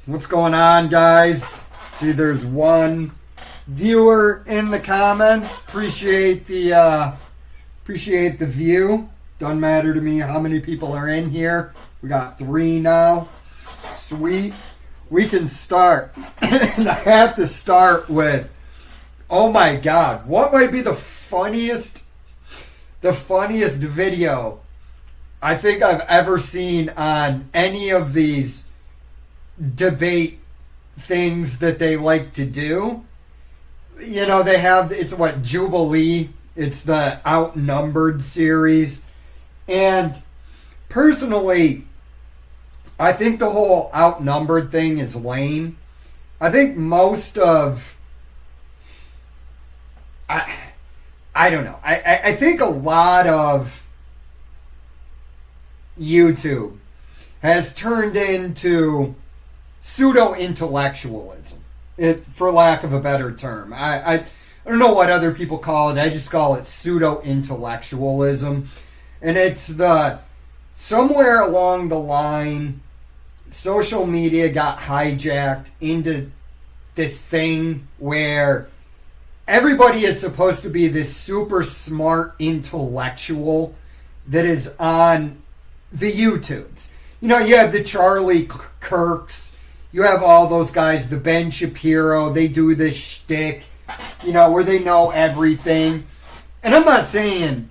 What's going on, guys? See, there's one viewer in the comments. Appreciate the view. Doesn't matter to me how many people are in here. We got 3 now. Sweet. We can start. And I have to start with, oh my God, what might be the funniest video I think I've ever seen on any of these debate things that they like to do. You know, they have, it's what, Jubilee, it's the Outnumbered series. And personally, I think the whole outnumbered thing is lame. I think most of, I don't know. I think a lot of YouTube has turned into pseudo-intellectualism, for lack of a better term. I don't know what other people call it. I just call it pseudo-intellectualism. And it's somewhere along the line, social media got hijacked into this thing where everybody is supposed to be this super smart intellectual that is on the YouTubes. You know, you have the Charlie Kirks, you have all those guys, the Ben Shapiro, they do this shtick, you know, where they know everything. And I'm not saying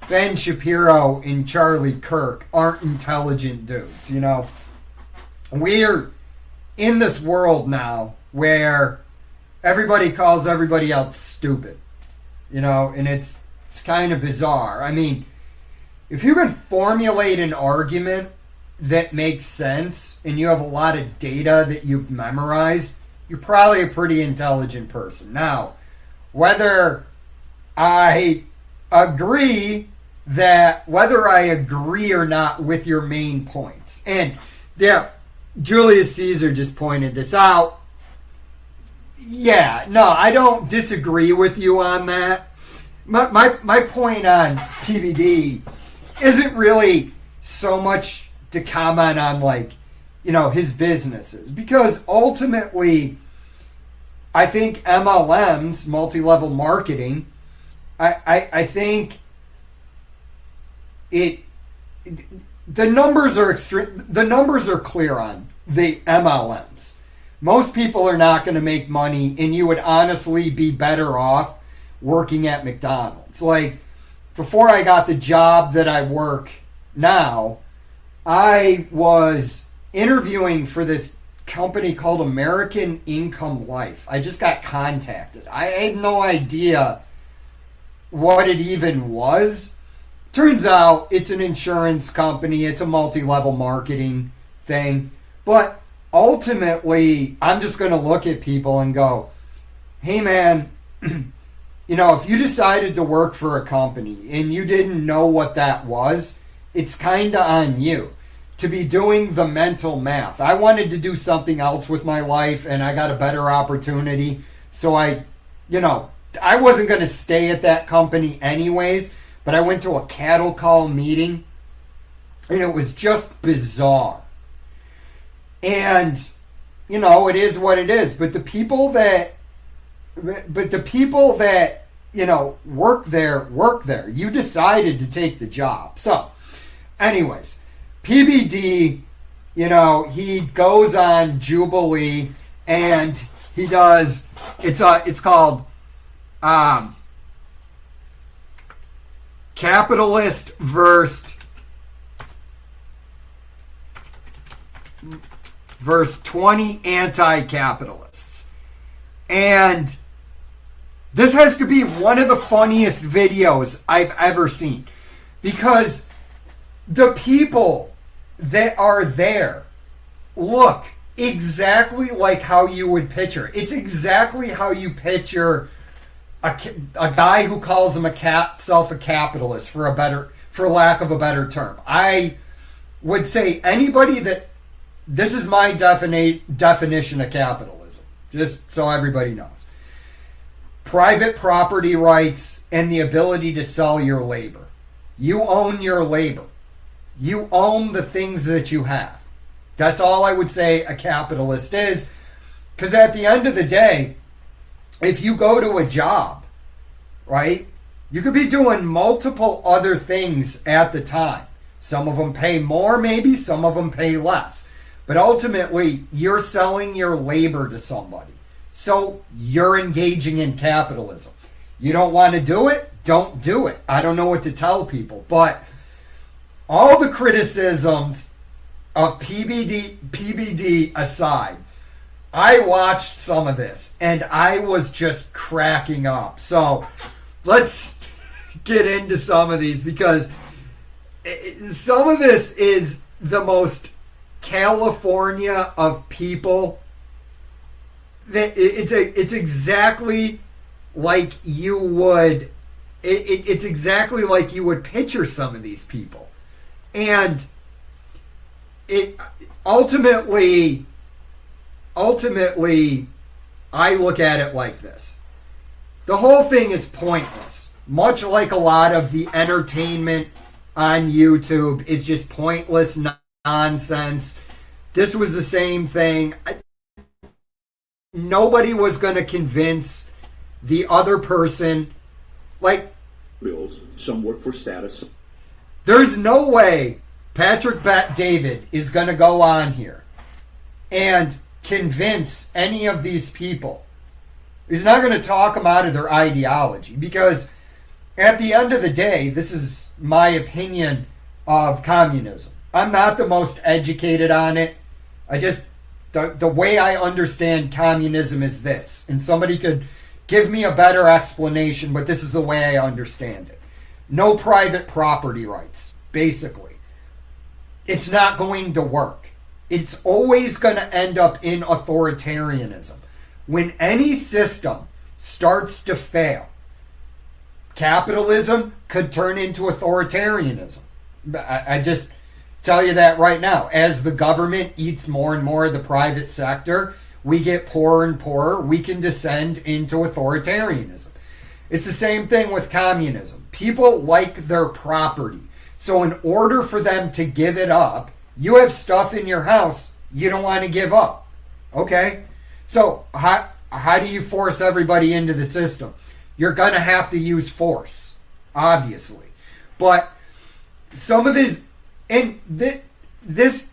Ben Shapiro and Charlie Kirk aren't intelligent dudes, you know. We're in this world now where everybody calls everybody else stupid, you know, and it's kind of bizarre. I mean, if you can formulate an argument that makes sense and you have a lot of data that you've memorized, you're probably a pretty intelligent person. Now, whether I agree or not with your main points. And yeah, Julius Caesar just pointed this out. Yeah, no, I don't disagree with you on that. My point on PBD isn't really so much to comment on, like, you know, his businesses. Because ultimately, I think MLMs, multi-level marketing, I think the numbers are clear on the MLMs. Most people are not going to make money, and you would honestly be better off working at McDonald's. Like, before I got the job that I work now, I was interviewing for this company called American Income Life. I just got contacted. I had no idea what it even was. Turns out it's an insurance company. It's a multi-level marketing thing. But ultimately, I'm just going to look at people and go, hey man, you know, if you decided to work for a company and you didn't know what that was, it's kind of on you to be doing the mental math. I wanted to do something else with my life and I got a better opportunity. So I wasn't going to stay at that company anyways, but I went to a cattle call meeting and it was just bizarre. And, you know, it is what it is. But the people that, you know, work there. You decided to take the job. So, anyways, PBD, you know, he goes on Jubilee and he does, it's called Capitalist versus 20 anti-capitalists. And this has to be one of the funniest videos I've ever seen. Because the people that are there look exactly like how you would picture. It's exactly how you picture a guy who calls himself a capitalist, for lack of a better term. I would say anybody that, this is my definition of capitalism, just so everybody knows. Private property rights and the ability to sell your labor. You own your labor. You own the things that you have. That's all I would say a capitalist is. Because at the end of the day, if you go to a job, right, you could be doing multiple other things at the time. Some of them pay more, maybe, some of them pay less. But ultimately, you're selling your labor to somebody. So you're engaging in capitalism. You don't want to do it? Don't do it. I don't know what to tell people. But all the criticisms of PBD aside, I watched some of this and I was just cracking up. So let's get into some of these, because some of this is the most California of people. It's exactly like you would. It's exactly like you would picture some of these people, and it ultimately, I look at it like this: the whole thing is pointless. Much like a lot of the entertainment on YouTube is just pointless nonsense. This was the same thing. Nobody was going to convince the other person. Like, bills, some work for status. There's no way Patrick Bet-David is going to go on here and convince any of these people. He's not going to talk them out of their ideology, because at the end of the day, this is my opinion of communism. I'm not the most educated on it. The way I understand communism is this, and somebody could give me a better explanation, but this is the way I understand it. No private property rights, basically. It's not going to work. It's always going to end up in authoritarianism. When any system starts to fail, capitalism could turn into authoritarianism. I just tell you that right now. As the government eats more and more of the private sector, we get poorer and poorer. We can descend into authoritarianism. It's the same thing with communism. People like their property. So in order for them to give it up, you have stuff in your house you don't want to give up. Okay? So how do you force everybody into the system? You're going to have to use force, obviously. But some of this, and this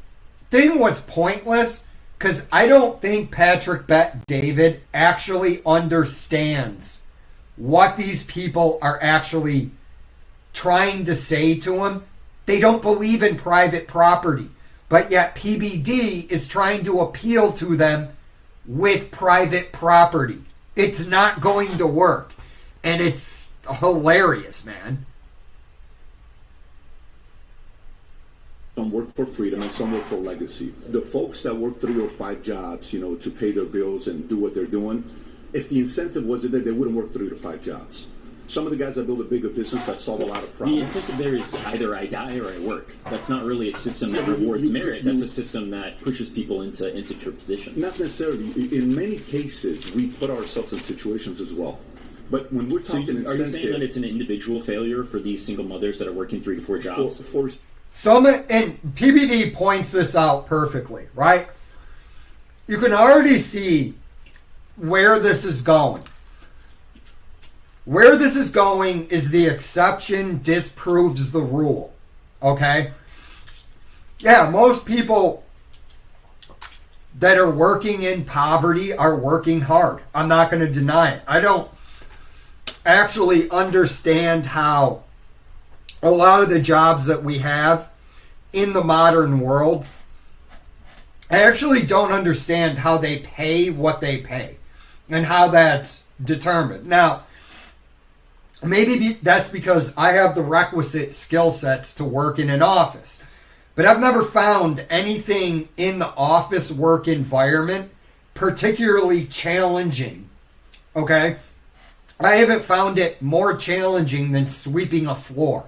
thing was pointless, because I don't think Patrick Bet-David actually understands what these people are actually trying to say to him. They don't believe in private property, but yet PBD is trying to appeal to them with private property. It's not going to work. And it's hilarious, man. Some work for freedom and some work for legacy. The folks that work 3 or 5 jobs, to pay their bills and do what they're doing, if the incentive wasn't there, they wouldn't work 3 to 5 jobs. Some of the guys that build a bigger business that solve a lot of problems. The incentive there is either I die or I work. That's not really a system that rewards merit. That's a system that pushes people into insecure positions. Not necessarily. In many cases, we put ourselves in situations as well. But when we're talking are you saying that it's an individual failure for these single mothers that are working 3 to 4 jobs? And PBD points this out perfectly, right? You can already see where this is going. Where this is going is the exception disproves the rule. Okay? Yeah, most people that are working in poverty are working hard. I'm not going to deny it. I don't actually understand how a lot of the jobs that we have in the modern world, I actually don't understand how they pay what they pay and how that's determined. Now, maybe that's because I have the requisite skill sets to work in an office, but I've never found anything in the office work environment particularly challenging. Okay? I haven't found it more challenging than sweeping a floor.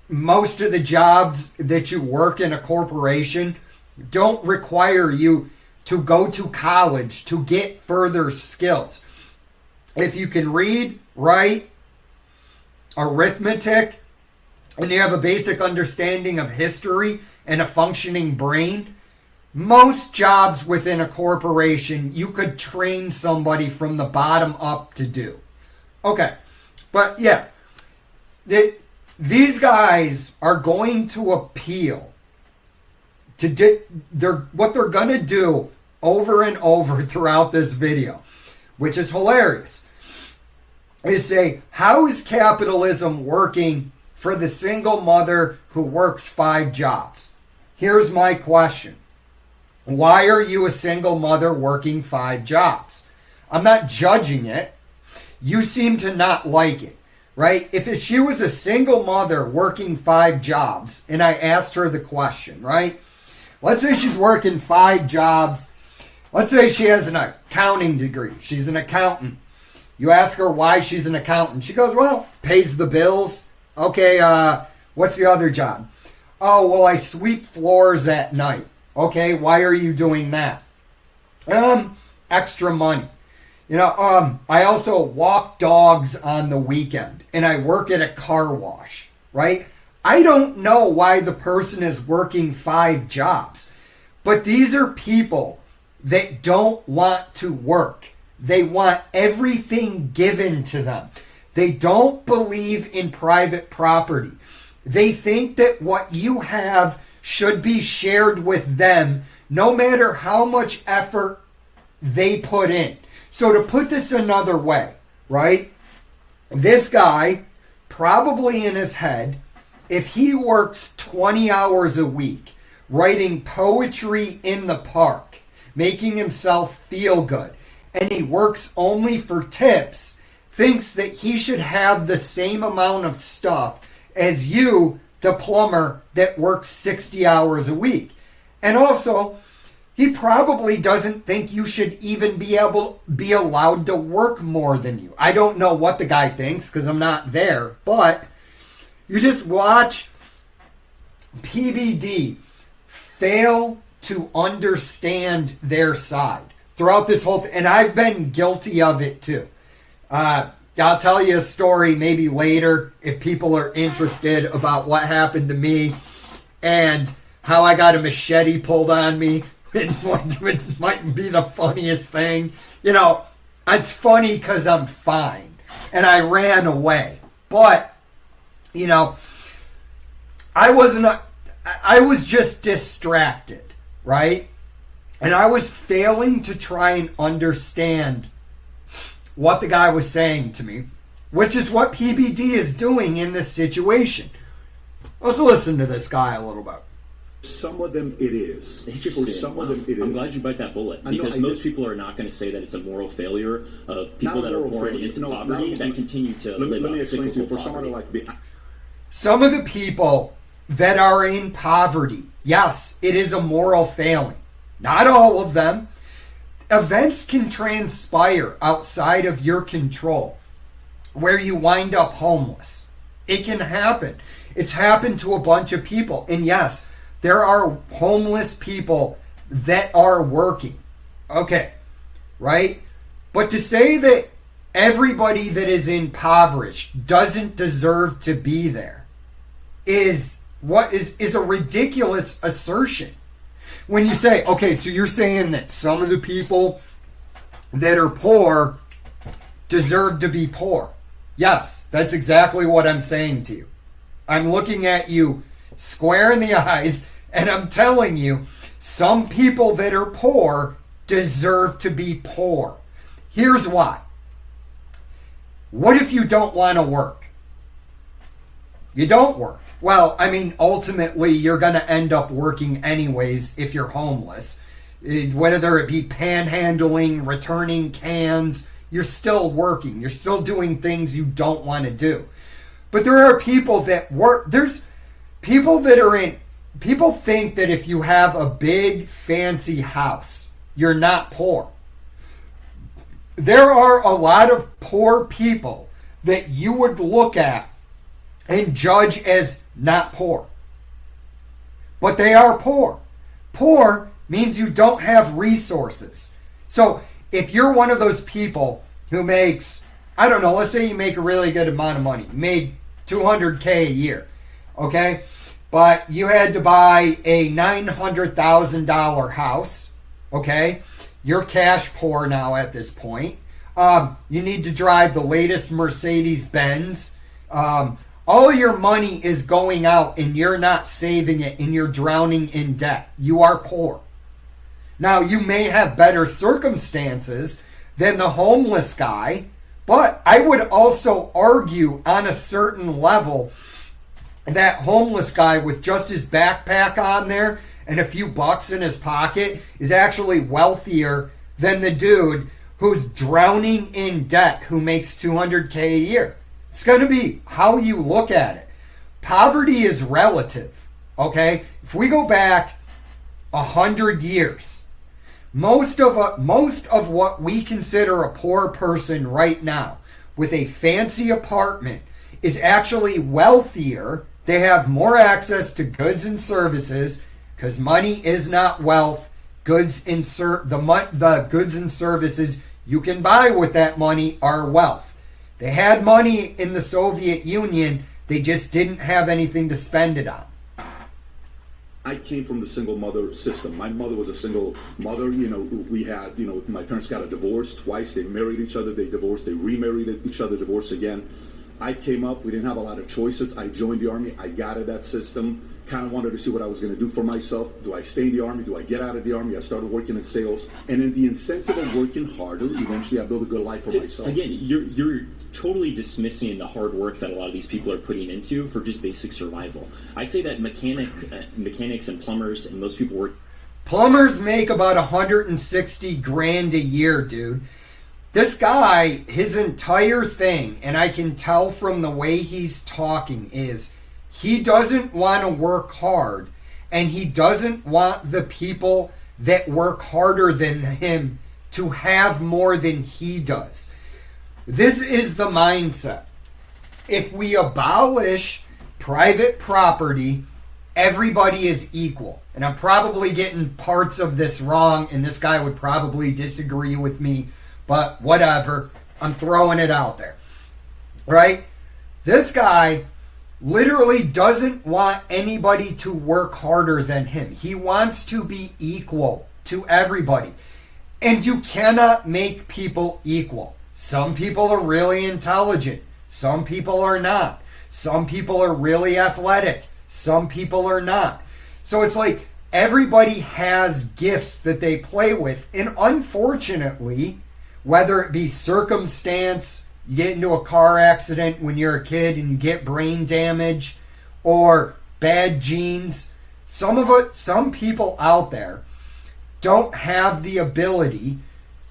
Most of the jobs that you work in a corporation don't require you to go to college to get further skills. If you can read, write, arithmetic, and you have a basic understanding of history and a functioning brain, most jobs within a corporation, you could train somebody from the bottom up to do. Okay, but yeah, these guys are going to appeal to what they're going to do over and over throughout this video, which is hilarious, is say, how is capitalism working for the single mother who works 5 jobs? Here's my question. Why are you a single mother working 5 jobs? I'm not judging it. You seem to not like it, right? If she was a single mother working 5 jobs, and I asked her the question, right? Let's say she's working 5 jobs. Let's say she has an accounting degree. She's an accountant. You ask her why she's an accountant. She goes, well, pays the bills. Okay, what's the other job? Oh, well, I sweep floors at night. Okay, why are you doing that? Extra money. I also walk dogs on the weekend, and I work at a car wash, right? I don't know why the person is working 5 jobs, but these are people that don't want to work. They want everything given to them. They don't believe in private property. They think that what you have should be shared with them, no matter how much effort they put in. So to put this another way, right? This guy, probably in his head, if he works 20 hours a week, writing poetry in the park, making himself feel good, and he works only for tips, thinks that he should have the same amount of stuff as you, the plumber that works 60 hours a week. And also, he probably doesn't think you should even be allowed to work more than you. I don't know what the guy thinks because I'm not there, but you just watch PBD fail to understand their side throughout this whole thing. And I've been guilty of it too. I'll tell you a story maybe later if people are interested about what happened to me and how I got a machete pulled on me. It might be the funniest thing. It's funny because I'm fine. And I ran away. But, I was just distracted, right? And I was failing to try and understand what the guy was saying to me, which is what PBD is doing in this situation. Let's listen to this guy a little bit. Some of them it is. Interesting. For some of them it is. I'm glad you bite that bullet because most people are not going to say that it's a moral failure of people that are born into poverty that continue to live Let me explain to you. For poverty. someone like me, Some of the people that are in poverty, yes, it is a moral failing. Not all of them. Events can transpire outside of your control where you wind up homeless. It can happen. It's happened to a bunch of people. And yes, there are homeless people that are working. Okay, right? But to say that everybody that is impoverished doesn't deserve to be there is a ridiculous assertion. When you say, okay, so you're saying that some of the people that are poor deserve to be poor. Yes, that's exactly what I'm saying to you. I'm looking at you square in the eyes and I'm telling you, some people that are poor deserve to be poor. Here's why. What if you don't want to work? You don't work. Well, ultimately, you're going to end up working anyways if you're homeless. Whether it be panhandling, returning cans, you're still working. You're still doing things you don't want to do. But there are people that work. There's people that are in. People think that if you have a big, fancy house, you're not poor. There are a lot of poor people that you would look at and judge as not poor. But they are poor. Poor means you don't have resources. So if you're one of those people who makes, I don't know, let's say you make a really good amount of money. You made $200K a year. Okay? but you had to buy a $900,000 house, okay? You're cash poor now at this point. You need to drive the latest Mercedes-Benz. All your money is going out and you're not saving it and you're drowning in debt. You are poor. Now, you may have better circumstances than the homeless guy, but I would also argue on a certain level that homeless guy with just his backpack on there and a few bucks in his pocket is actually wealthier than the dude who's drowning in debt who makes $200K a year. It's going to be how you look at it. Poverty is relative, okay? If we go back 100 years, most of what we consider a poor person right now with a fancy apartment is actually wealthier. They have more access to goods and services because money is not wealth. The goods and services you can buy with that money are wealth. They had money in the Soviet Union. They just didn't have anything to spend it on. I came from the single mother system. My mother was a single mother. We had, my parents got a divorce twice. They married each other. They divorced. They remarried each other, divorced again. I came up. We didn't have a lot of choices. I joined the Army. I got at that system. Kind of wanted to see what I was going to do for myself. Do I stay in the Army? Do I get out of the Army? I started working in sales. And in the incentive of working harder, eventually I built a good life for myself. Again, you're totally dismissing the hard work that a lot of these people are putting into for just basic survival. I'd say that mechanics and plumbers and most people work. Plumbers make about 160 grand a year, dude. This guy, his entire thing, and I can tell from the way he's talking, is he doesn't want to work hard, and he doesn't want the people that work harder than him to have more than he does. This is the mindset. If we abolish private property, everybody is equal. And I'm probably getting parts of this wrong, and this guy would probably disagree with me, but whatever. I'm throwing it out there. Right? This guy literally doesn't want anybody to work harder than him. He wants to be equal to everybody. And you cannot make people equal. Some people are really intelligent. Some people are not. Some people are really athletic. Some people are not. So it's like everybody has gifts that they play with. And unfortunately, whether it be circumstance, you get into a car accident when you're a kid and you get brain damage, or bad genes, some people out there don't have the ability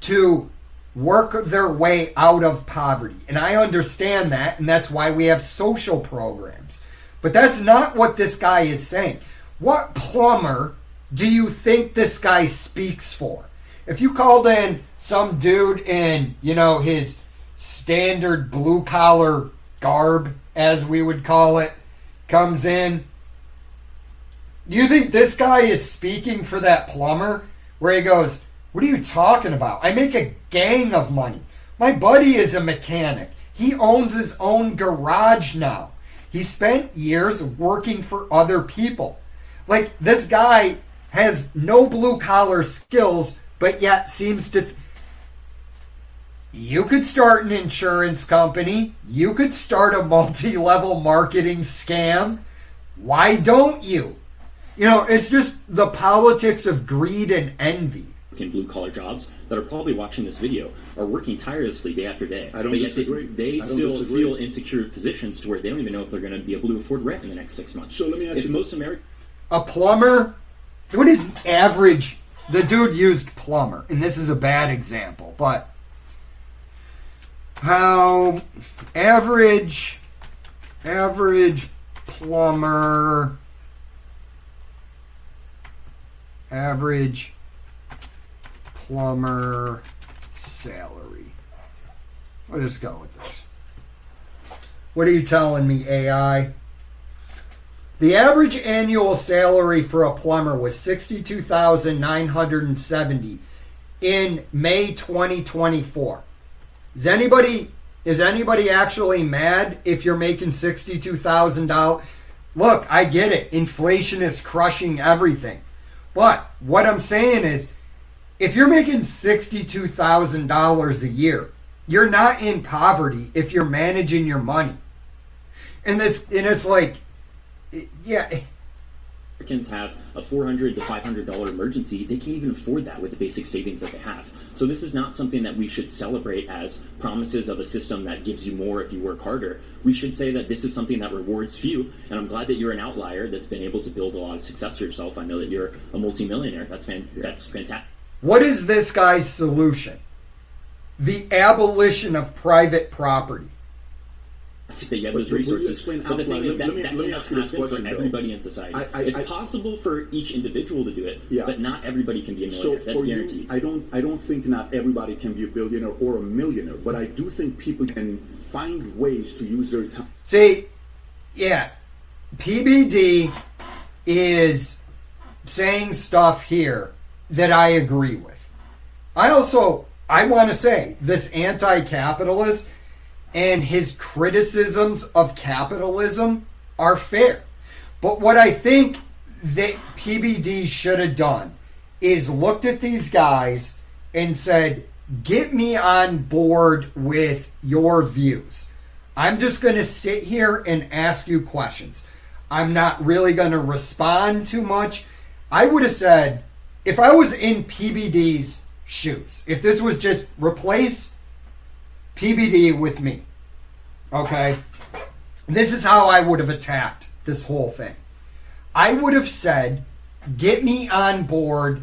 to work their way out of poverty. And I understand that, and that's why we have social programs. But that's not what this guy is saying. What plumber do you think this guy speaks for? If you called in some dude in, his standard blue-collar garb, as we would call it, comes in, do you think this guy is speaking for that plumber? Where he goes, what are you talking about? I make a gang of money. My buddy is a mechanic. He owns his own garage now. He spent years working for other people. Like, this guy has no blue-collar skills, but yet seems to... You could start an insurance company. You could start a multi-level marketing scam. Why don't you? It's just the politics of greed and envy. In blue-collar jobs that are probably watching this video are working tirelessly day after day. I don't disagree. They still feel insecure positions to where they don't even know if they're going to be able to afford rent in the next 6 months. So let me ask you, most Americans... A plumber, what is average? The dude used plumber, and this is a bad example, but how average plumber, salary. I'll just go with this. What are you telling me, AI? The average annual salary for a plumber was $62,970 in May 2024. Is anybody actually mad if you're making $62,000? look, I get it. Inflation is crushing everything. But what I'm saying is, if you're making $62,000 a year, you're not in poverty if you're managing your money. And it's like, yeah. Americans have a $400 to $500 emergency. They can't even afford that with the basic savings that they have. So this is not something that we should celebrate as promises of a system that gives you more if you work harder. We should say that this is something that rewards few, and I'm glad that you're an outlier that's been able to build a lot of success for yourself. I know that you're a multimillionaire. That's fantastic. What is this guy's solution? The abolition of private property. That you have those resources. But the thing is that cannot happen for everybody in society. It's possible for each individual to do it, but not everybody can be a millionaire. So that's for guaranteed. You, I don't think not everybody can be a billionaire or a millionaire, but I do think people can find ways to use their time. See, yeah, PBD is saying stuff here that I agree with. I want to say this anti-capitalist and his criticisms of capitalism are fair. But what I think that PBD should have done is looked at these guys and said, get me on board with your views. I'm just going to sit here and ask you questions. I'm not really going to respond too much. I would have said, if I was in PBD's shoes, if this was just replace PBD with me, okay, this is how I would have attacked this whole thing. I would have said, get me on board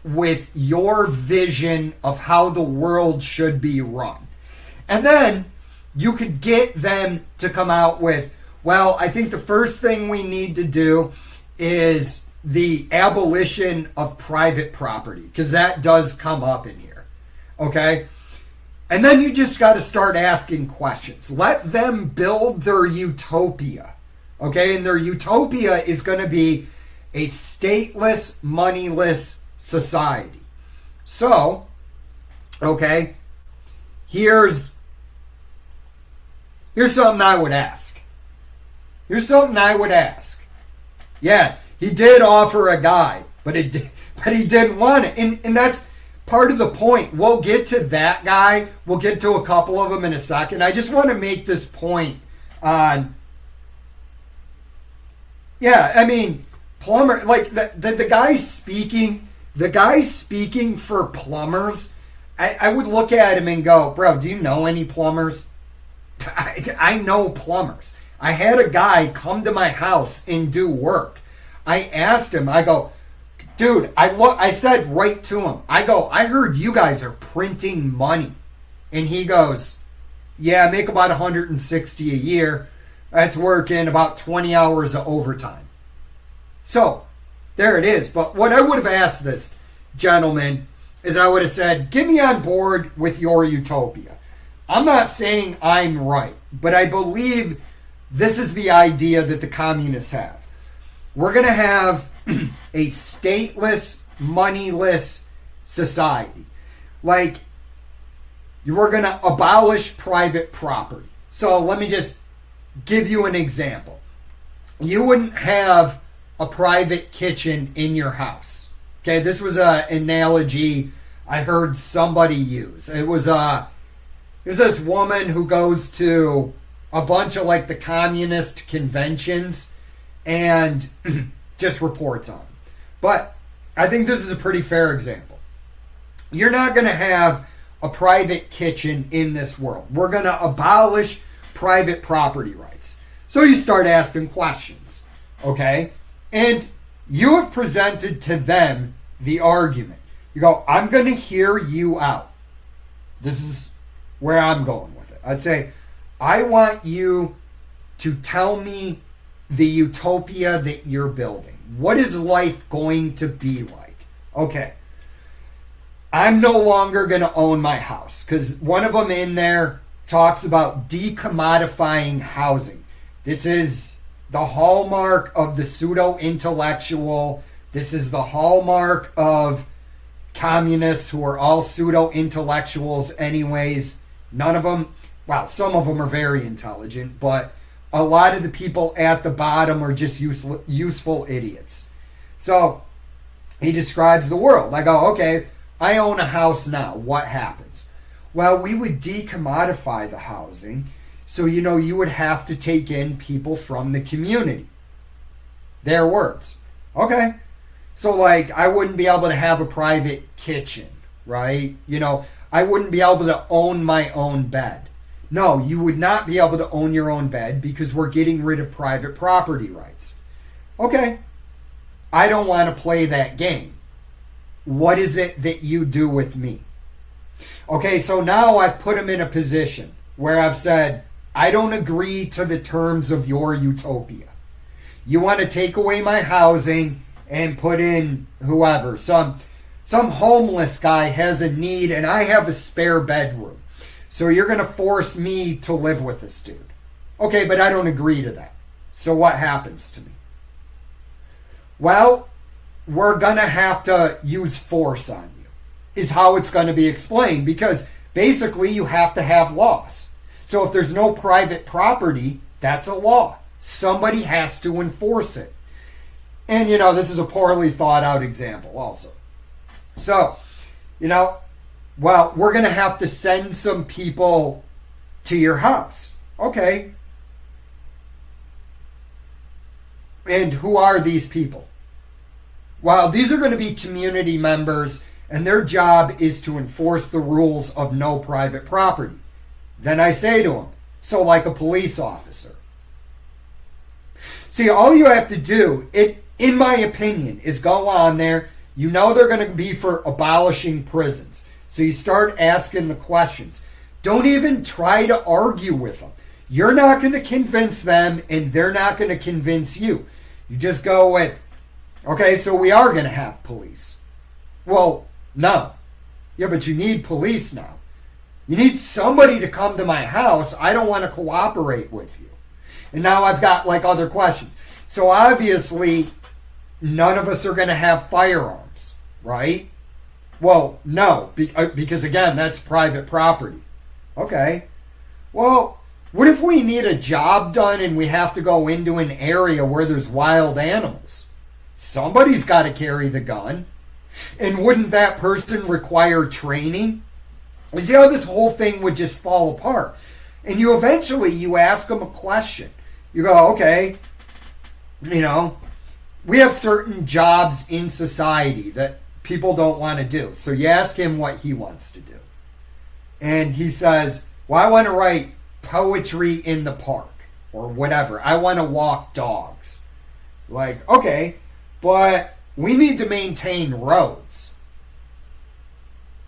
with your vision of how the world should be run. And then you could get them to come out with, well, I think the first thing we need to do is the abolition of private property, because that does come up in here, okay? And then you just got to start asking questions. Let them build their utopia, okay? And their utopia is going to be a stateless, moneyless society. So, okay, here's something I would ask. Yeah, he did offer a guy, but he didn't want it. And that's part of the point. We'll get to that guy. We'll get to a couple of them in a second. I just want to make this point on, yeah, I mean, plumber, like the guy speaking for plumbers, I would look at him and go, bro, do you know any plumbers? I know plumbers. I had a guy come to my house and do work. I asked him, I go, dude, I said right to him, I go, I heard you guys are printing money. And he goes, yeah, I make about $160 a year. That's working about 20 hours of overtime. So, there it is. But what I would have asked this gentleman is I would have said, get me on board with your utopia. I'm not saying I'm right, but I believe this is the idea that the communists have. We're going to have a stateless, moneyless society. Like, we're going to abolish private property. So let me just give you an example. You wouldn't have a private kitchen in your house. Okay, this was an analogy I heard somebody use. It was this woman who goes to a bunch of like the communist conventions and just reports on them. But I think this is a pretty fair example. You're not going to have a private kitchen in this world. We're going to abolish private property rights. So you start asking questions, okay? And you have presented to them the argument. You go, I'm going to hear you out. This is where I'm going with it. I'd say, I want you to tell me the utopia that you're building. What is life going to be like? Okay. I'm no longer going to own my house because one of them in there talks about decommodifying housing. This is the hallmark of the pseudo-intellectual. This is the hallmark of communists who are all pseudo-intellectuals anyways. None of them, well, some of them are very intelligent, but a lot of the people at the bottom are just useful idiots. So he describes the world. I go, okay, I own a house now. What happens? Well, we would decommodify the housing. So, you would have to take in people from the community. Their words. Okay. So, I wouldn't be able to have a private kitchen, right? I wouldn't be able to own my own bed. No, you would not be able to own your own bed because we're getting rid of private property rights. Okay. I don't want to play that game. What is it that you do with me? Okay, so now I've put him in a position where I've said, I don't agree to the terms of your utopia. You want to take away my housing and put in whoever. Some homeless guy has a need and I have a spare bedroom. So you're going to force me to live with this dude. Okay, but I don't agree to that. So what happens to me? Well, we're going to have to use force on you, is how it's going to be explained, because basically you have to have laws. So if there's no private property, that's a law. Somebody has to enforce it. And, this is a poorly thought out example also. So, well, we're going to have to send some people to your house. Okay. And who are these people? Well, these are going to be community members, and their job is to enforce the rules of no private property. Then I say to them, so like a police officer. See, all you have to do, in my opinion, is go on there. They're going to be for abolishing prisons. So you start asking the questions. Don't even try to argue with them. You're not going to convince them, and they're not going to convince you. You just go with, okay, so we are going to have police. Well, no. Yeah, but you need police now. You need somebody to come to my house. I don't want to cooperate with you. And now I've got other questions. So obviously, none of us are going to have firearms, right? Well, no, because again, that's private property. Okay. Well, what if we need a job done and we have to go into an area where there's wild animals? Somebody's got to carry the gun. And wouldn't that person require training? You see how this whole thing would just fall apart. And you ask them a question. You go, okay, we have certain jobs in society that people don't want to do. So you ask him what he wants to do. And he says, well, I want to write poetry in the park or whatever. I want to walk dogs. Okay, but we need to maintain roads.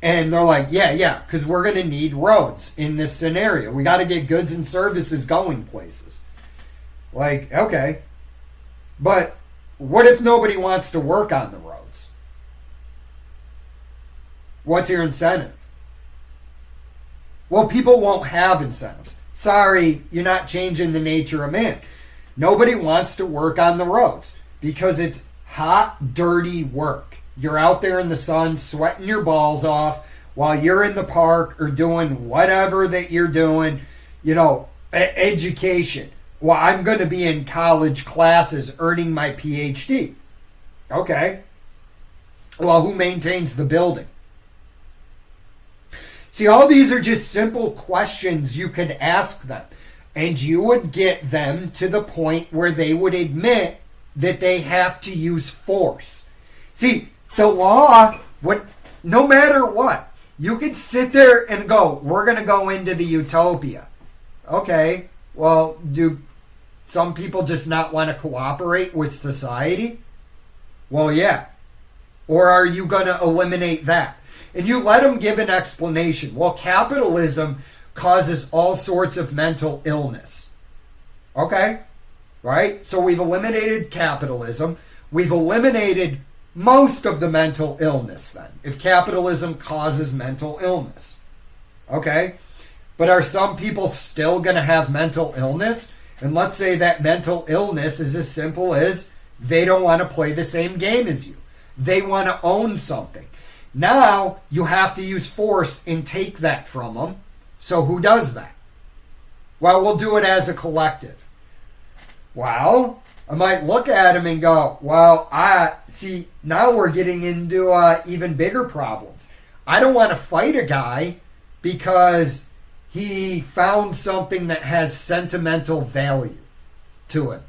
And they're like, yeah, because we're going to need roads in this scenario. We got to get goods and services going places. Okay. But what if nobody wants to work on the roads? What's your incentive? Well, people won't have incentives. Sorry, you're not changing the nature of man. Nobody wants to work on the roads because it's hot, dirty work. You're out there in the sun sweating your balls off while you're in the park or doing whatever that you're doing. Education. Well, I'm going to be in college classes earning my PhD. Okay. Well, who maintains the building? See, all these are just simple questions you could ask them. And you would get them to the point where they would admit that they have to use force. See, the law, no matter what, you could sit there and go, we're going to go into the utopia. Okay, well, do some people just not want to cooperate with society? Well, yeah. Or are you going to eliminate that? And you let them give an explanation. Well, capitalism causes all sorts of mental illness. Okay, right? So we've eliminated capitalism. We've eliminated most of the mental illness then, if capitalism causes mental illness. Okay? But are some people still going to have mental illness? And let's say that mental illness is as simple as they don't want to play the same game as you. They want to own something. Now you have to use force and take that from them. So who does that? Well, we'll do it as a collective. Well, I might look at him and go, well, I see, now we're getting into even bigger problems. I don't want to fight a guy because he found something that has sentimental value to him.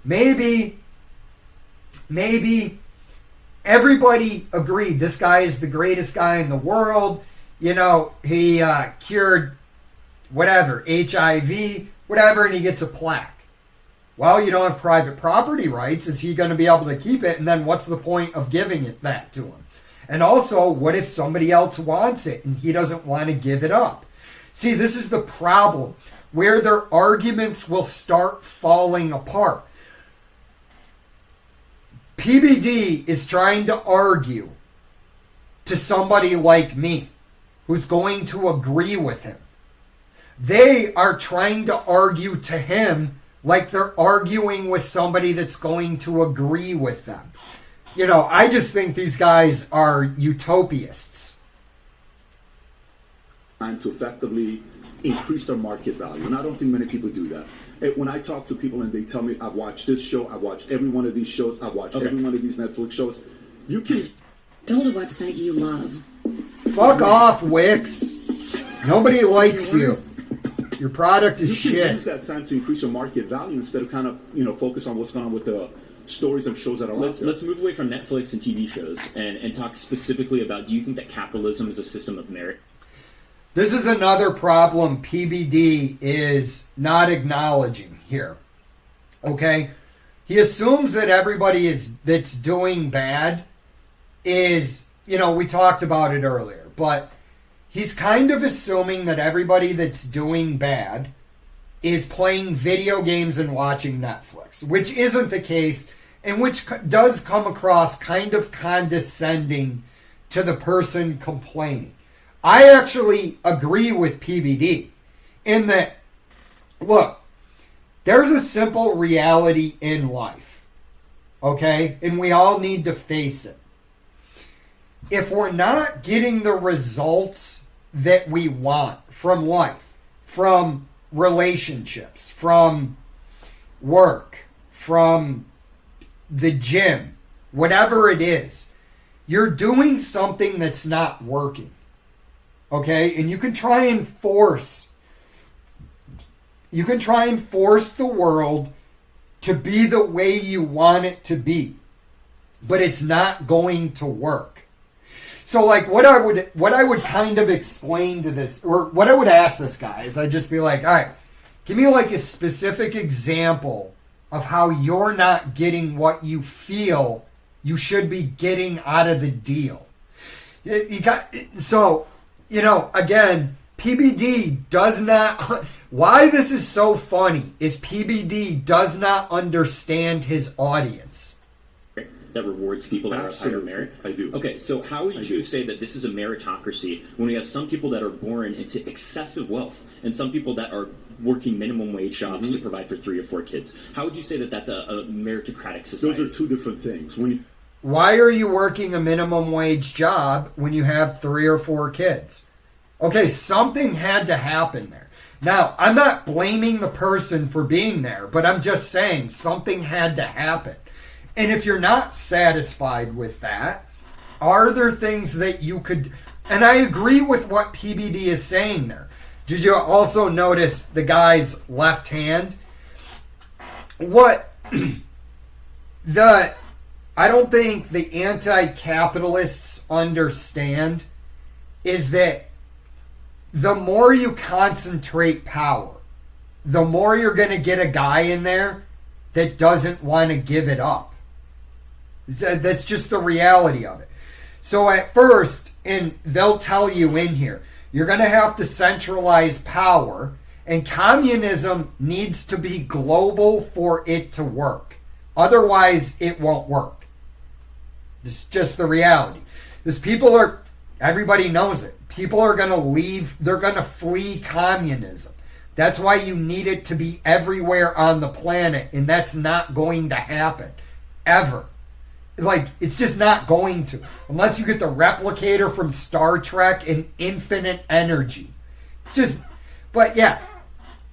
Maybe everybody agreed this guy is the greatest guy in the world. You know, he cured whatever, HIV, whatever, and he gets a plaque. Well, you don't have private property rights. Is he going to be able to keep it? And then what's the point of giving it that to him? And also, what if somebody else wants it and he doesn't want to give it up? See, this is the problem where their arguments will start falling apart. PBD is trying to argue to somebody like me who's going to agree with him. They are trying to argue to him like they're arguing with somebody that's going to agree with them. You know, I just think these guys are utopists. And to effectively increase their market value. And I don't think many people do that. When I talk to people and they tell me, I've watched this show, I've watched every one of these shows, I've watched every one of these Netflix shows, you can build a website you love. Fuck off, Wix. Nobody likes you. Your product is you can shit. use that time to increase your market value instead of kind of, focus on what's going on with the stories and shows that are out there. Let's move away from Netflix and TV shows and talk specifically about, do you think that capitalism is a system of merit? This is another problem PBD is not acknowledging here. Okay? He assumes that everybody that's doing bad is, we talked about it earlier, but he's kind of assuming that everybody that's doing bad is playing video games and watching Netflix, which isn't the case, and which does come across kind of condescending to the person complaining. I actually agree with PBD in that, look, there's a simple reality in life, okay? And we all need to face it. If we're not getting the results that we want from life, from relationships, from work, from the gym, whatever it is, you're doing something that's not working. Okay? And you can try and force the world to be the way you want it to be. But it's not going to work. So like what I would kind of explain to this, or what I would ask this guy is I'd just be like, all right, give me like a specific example of how you're not getting what you feel you should be getting out of the deal. Again, PBD does not, why this is so funny is PBD does not understand his audience. That rewards people that are of higher merit? I do. Okay, so how would you say that this is a meritocracy when we have some people that are born into excessive wealth and some people that are working minimum wage jobs to provide for 3 or 4 kids? How would you say that that's a meritocratic society? Those are two different things. Why are you working a minimum wage job when you have 3 or 4 kids? Okay, something had to happen there. Now, I'm not blaming the person for being there, but I'm just saying something had to happen. And if you're not satisfied with that, are there things that you could... And I agree with what PBD is saying there. Did you also notice the guy's left hand? I don't think the anti-capitalists understand is that the more you concentrate power, the more you're going to get a guy in there that doesn't want to give it up. That's just the reality of it. So at first, and they'll tell you in here, you're going to have to centralize power, and communism needs to be global for it to work. Otherwise, it won't work. It's just the reality. Because everybody knows it. People are going to leave, they're going to flee communism. That's why you need it to be everywhere on the planet, and that's not going to happen. Ever. It's just not going to. Unless you get the replicator from Star Trek and infinite energy. It's just, but yeah.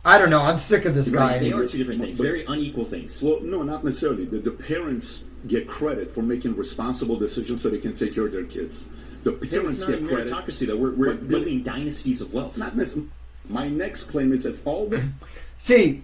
I don't know. I'm sick of this guy. They are two different things, very unequal things. Well, no, not necessarily. The parents get credit for making responsible decisions so they can take care of their kids. The parents It's not a get credit. meritocracy, though. We're building dynasties of wealth. Not necessarily. My next claim is if all the See,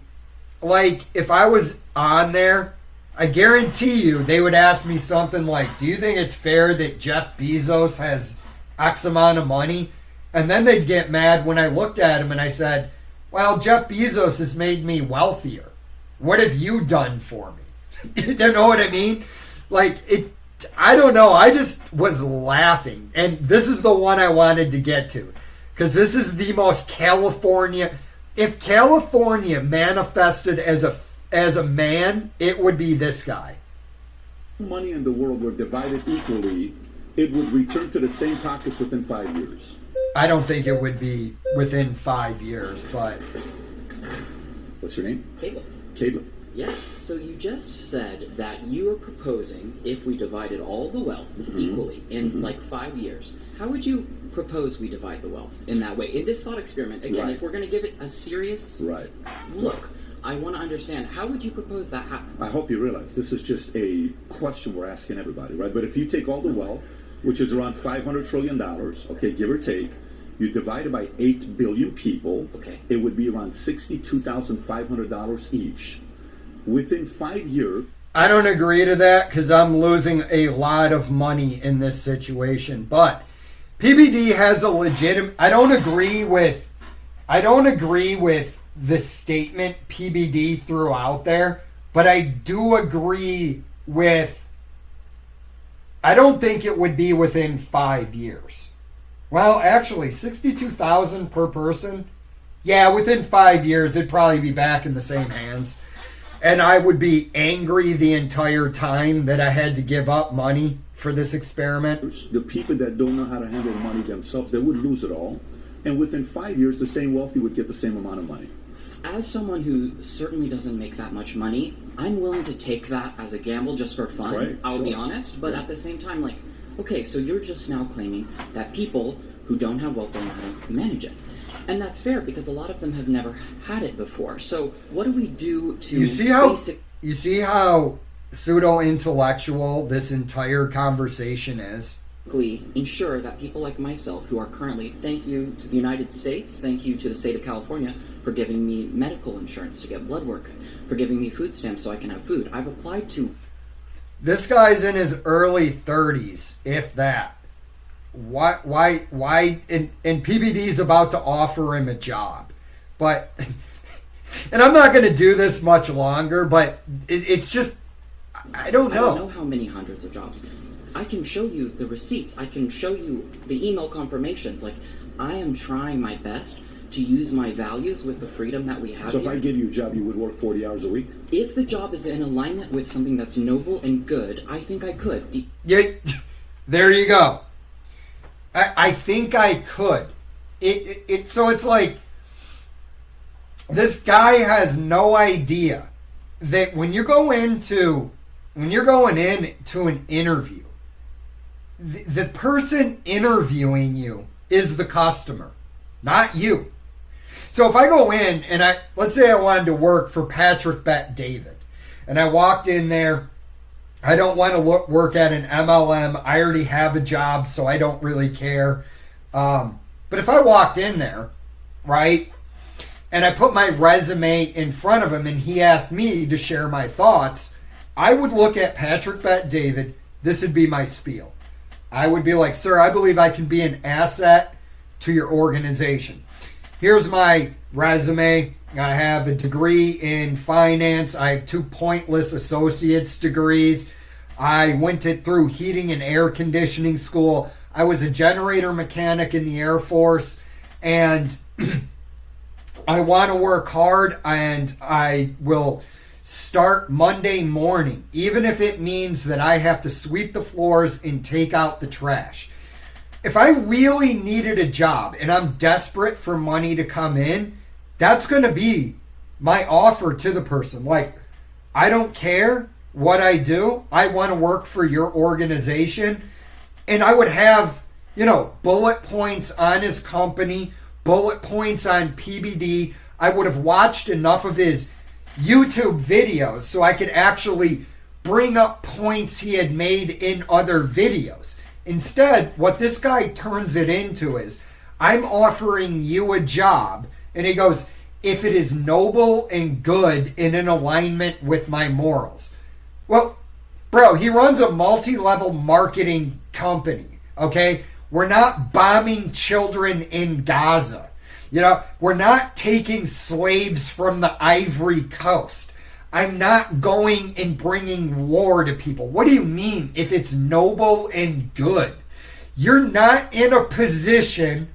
like, if I was on there, I guarantee you they would ask me something like, do you think it's fair that Jeff Bezos has X amount of money? And then they'd get mad when I looked at him and I said, well, Jeff Bezos has made me wealthier. What have you done for me? You know what I mean? Like, I don't know. I just was laughing. And this is the one I wanted to get to. Because this is the most California. If California manifested as a man, it would be this guy. money in the world were divided equally, it would return to the same pockets within 5 years. I don't think it would be within 5 years, but What's your name? Caleb. Caleb. Yes. So you just said that you are proposing if we divided all the wealth equally in like 5 years. How would you propose we divide the wealth in that way? In this thought experiment, again, Right. if we're going to give it a serious Right. look, I want to understand, how would you propose that happen? I hope you realize this is just a question we're asking everybody, right? But if you take all the wealth, which is around $500 trillion, okay, give or take, you divide it by 8 billion people, Okay. it would be around $62,500 each. Within 5 years, I don't agree to that because I'm losing a lot of money in this situation. But PBD has a legitimate. I don't agree with the statement PBD threw out there, but I do agree with. I don't think it would be within 5 years. Well, actually, 62,000 per person. Yeah, within 5 years, it'd probably be back in the same hands. And I would be angry the entire time that I had to give up money for this experiment. the people that don't know how to handle money themselves, they would lose it all. And within 5 years, the same wealthy would get the same amount of money. As someone who certainly doesn't make that much money, I'm willing to take that as a gamble just for fun. Right, I'll be sure. honest. But at the same time, like, okay, so you're just now claiming that people who don't have wealth don't know how to manage it. And that's fair because a lot of them have never had it before. So what do we do to You see how pseudo-intellectual this entire conversation is? basically ensure that people like myself who are currently, thank you to the United States, thank you to the state of California for giving me medical insurance to get blood work, for giving me food stamps so I can have food. I've applied to... This guy's in his early 30s, if that. Why, and PBD's about to offer him a job. But, and I'm not going to do this much longer, but it's just, I don't I know. don't know how many hundreds of jobs. I can show you the receipts. I can show you the email confirmations. Like, I am trying my best to use my values with the freedom that we have So if here. I give you a job, you would work 40 hours a week? If the job is in alignment with something that's noble and good, I think I could. Yeah, there you go. I think I could. So it's like this guy has no idea that when you're going into an interview, the person interviewing you is the customer, not you. So if I go in and let's say I wanted to work for Patrick Bet David, and I walked in there. I don't want to work at an MLM. I already have a job, so I don't really care. But if I walked in there, right, and I put my resume in front of him and he asked me to share my thoughts, I would look at Patrick Bet David. This would be my spiel. I would be like, sir, I believe I can be an asset to your organization. Here's my resume. I have a degree in finance. I have 2 pointless associate's degrees. I went through heating and air conditioning school. I was a generator mechanic in the Air Force. And I want to work hard, and I will start Monday morning, even if it means that I have to sweep the floors and take out the trash. If I really needed a job and I'm desperate for money to come in, that's going to be my offer to the person. Like, I don't care what I do. I want to work for your organization. And I would have, bullet points on his company, bullet points on PBD. I would have watched enough of his YouTube videos so I could actually bring up points he had made in other videos. Instead, what this guy turns it into is, I'm offering you a job, and he goes, if it is noble and good and in alignment with my morals. Well, bro, he runs a multi-level marketing company, okay? We're not bombing children in Gaza. We're not taking slaves from the Ivory Coast. I'm not going and bringing war to people. What do you mean if it's noble and good? You're not in a position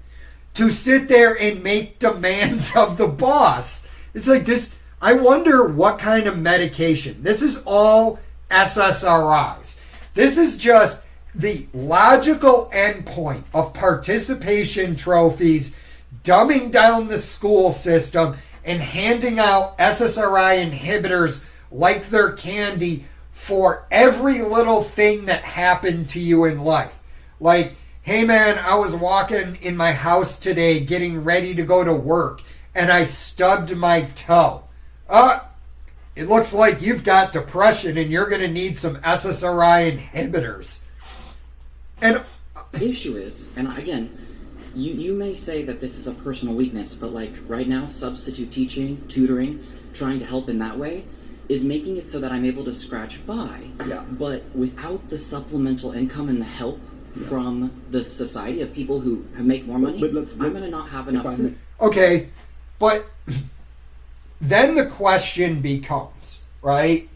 to sit there and make demands of the boss. It's like this. I wonder what kind of medication. This is all SSRIs. This is just the logical endpoint of participation trophies, dumbing down the school system, and handing out SSRI inhibitors like they're candy for every little thing that happened to you in life. Like, hey man, I was walking in my house today getting ready to go to work and I stubbed my toe. It looks like you've got depression and you're going to need some SSRI inhibitors. And the issue is, and again, you may say that this is a personal weakness, but like right now, substitute teaching, tutoring, trying to help in that way is making it so that I'm able to scratch by. Yeah. But without the supplemental income and the help from the society of people who make more money, But I'm going to not have enough. okay, but then the question becomes, right?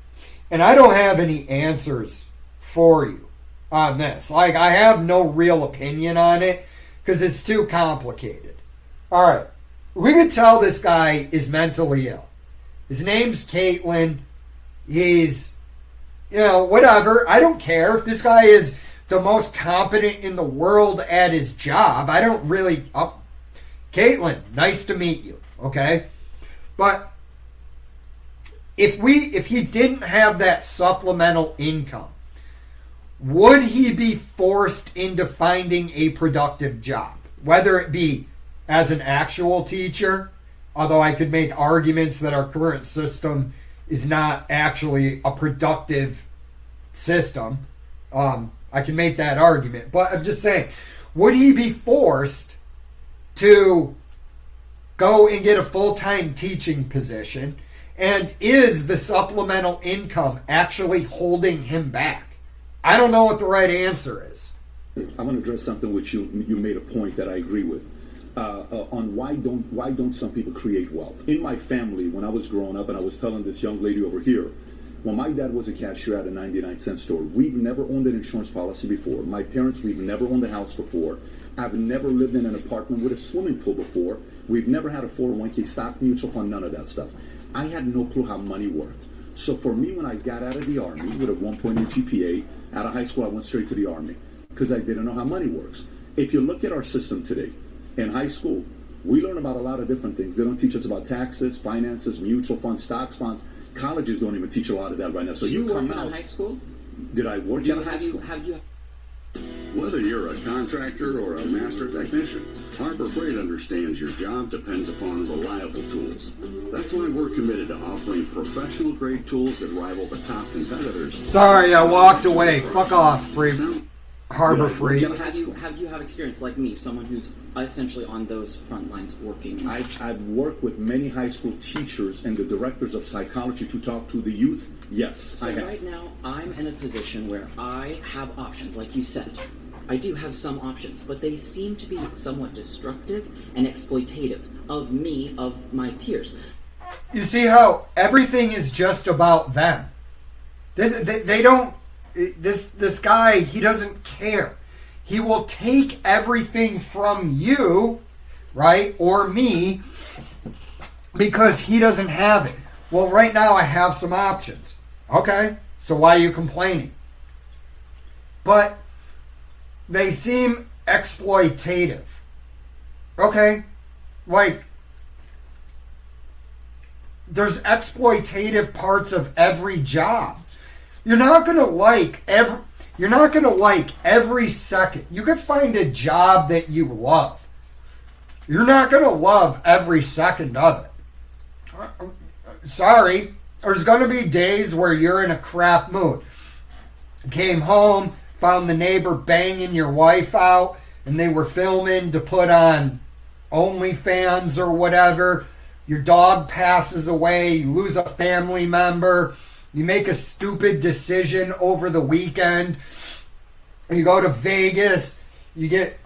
And I don't have any answers for you on this. Like, I have no real opinion on it because it's too complicated. All right, we can tell this guy is mentally ill. His name's Caitlin. He's, whatever. I don't care if this guy is the most competent in the world at his job. I don't really... Caitlin, nice to meet you, okay? But if he didn't have that supplemental income, would he be forced into finding a productive job? Whether it be as an actual teacher, although I could make arguments that our current system is not actually a productive system. I can make that argument. But I'm just saying, would he be forced to go and get a full-time teaching position? And is the supplemental income actually holding him back? I don't know what the right answer is. I want to address something which you made a point that I agree with. On why don't some people create wealth? In my family, when I was growing up, and I was telling this young lady over here, when my dad was a cashier at a 99-cent store, we've never owned an insurance policy before. My parents, we've never owned a house before. I've never lived in an apartment with a swimming pool before. We've never had a 401k, stock, mutual fund, none of that stuff. I had no clue how money worked. So for me, when I got out of the Army with a 1.8 GPA, out of high school, I went straight to the Army because I didn't know how money works. If you look at our system today, in high school, we learn about a lot of different things. They don't teach us about taxes, finances, mutual funds, stocks, bonds. Colleges don't even teach a lot of that right now. So you come work out. in high school? Did I work in high school? Have you? Whether you're a contractor or a master technician, Harbor Freight understands your job depends upon reliable tools. That's why we're committed to offering professional-grade tools that rival the top competitors. Sorry, I walked away. Fuck off, Harbor Freight. Have you have experience like me, someone who's essentially on those front lines working? I've worked with many high school teachers and the directors of psychology to talk to the youth. Yes, so I have. Right now, I'm in a position where I have options, like you said. I do have some options, but they seem to be somewhat destructive and exploitative of me, of my peers. You see how everything is just about them. They don't... This guy, he doesn't care. He will take everything from you, right, or me, because he doesn't have it. Well, right now I have some options. Okay, so why are you complaining? But they seem exploitative. Okay, like there's exploitative parts of every job. You're not gonna like every second. You could find a job that you love. You're not gonna love every second of it. sorry, there's going to be days where you're in a crap mood. Came home, found the neighbor banging your wife out, and they were filming to put on OnlyFans or whatever. Your dog passes away, you lose a family member, you make a stupid decision over the weekend, you go to Vegas, you get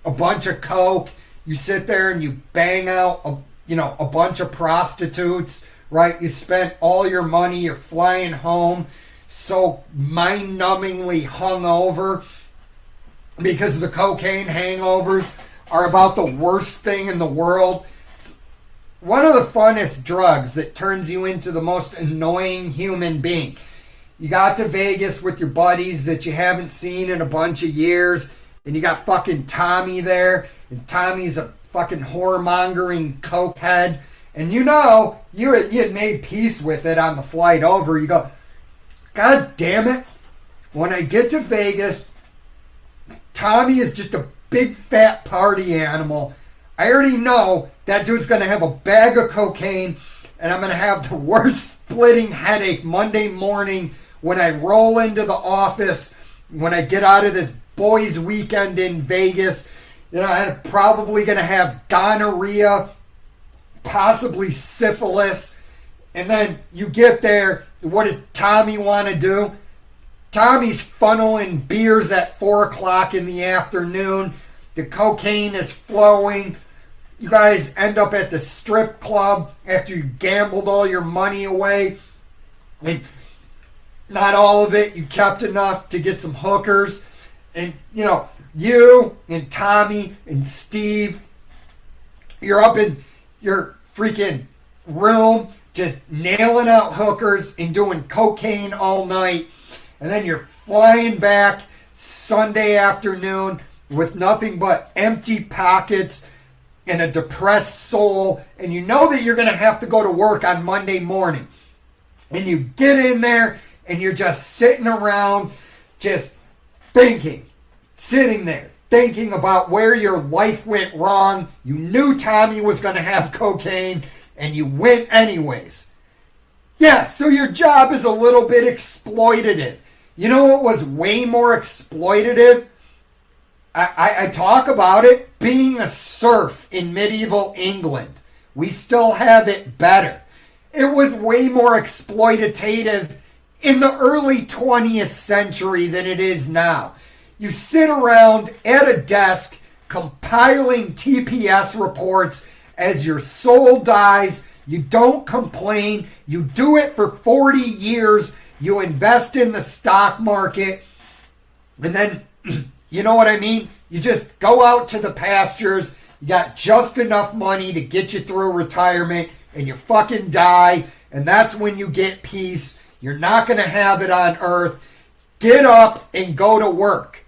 a bunch of coke, you sit there and you bang out a bunch of prostitutes, right? You spent all your money, you're flying home so mind-numbingly hungover because the cocaine hangovers are about the worst thing in the world. It's one of the funnest drugs that turns you into the most annoying human being. You got to Vegas with your buddies that you haven't seen in a bunch of years, and you got fucking Tommy there, and Tommy's a fucking whoremongering cokehead, and you had made peace with it on the flight over. You go, God damn it, when I get to Vegas, Tommy is just a big fat party animal. I already know that dude's going to have a bag of cocaine, and I'm going to have the worst splitting headache Monday morning when I roll into the office, when I get out of this boys' weekend in Vegas. I'm probably going to have gonorrhea, possibly syphilis, and then you get there. What does Tommy want to do? Tommy's funneling beers at 4 o'clock in the afternoon. The cocaine is flowing. You guys end up at the strip club after you gambled all your money away. And not all of it. You kept enough to get some hookers. And, you and Tommy and Steve, you're up in your freaking room just nailing out hookers and doing cocaine all night. And then you're flying back Sunday afternoon with nothing but empty pockets and a depressed soul. And you know that you're going to have to go to work on Monday morning. And you get in there and you're just sitting around just sitting there thinking about where your life went wrong. You knew Tommy was going to have cocaine and you went anyways. Yeah, so your job is a little bit exploitative. You know what was way more exploitative? I talk about it, being a serf in medieval England. We still have it better. It was way more exploitative in the early 20th century than it is now. You sit around at a desk compiling TPS reports as your soul dies. You don't complain. You do it for 40 years. You invest in the stock market. And then, you know what I mean? You just go out to the pastures. You got just enough money to get you through retirement. And you fucking die. And that's when you get peace. You're not going to have it on earth. Get up and go to work.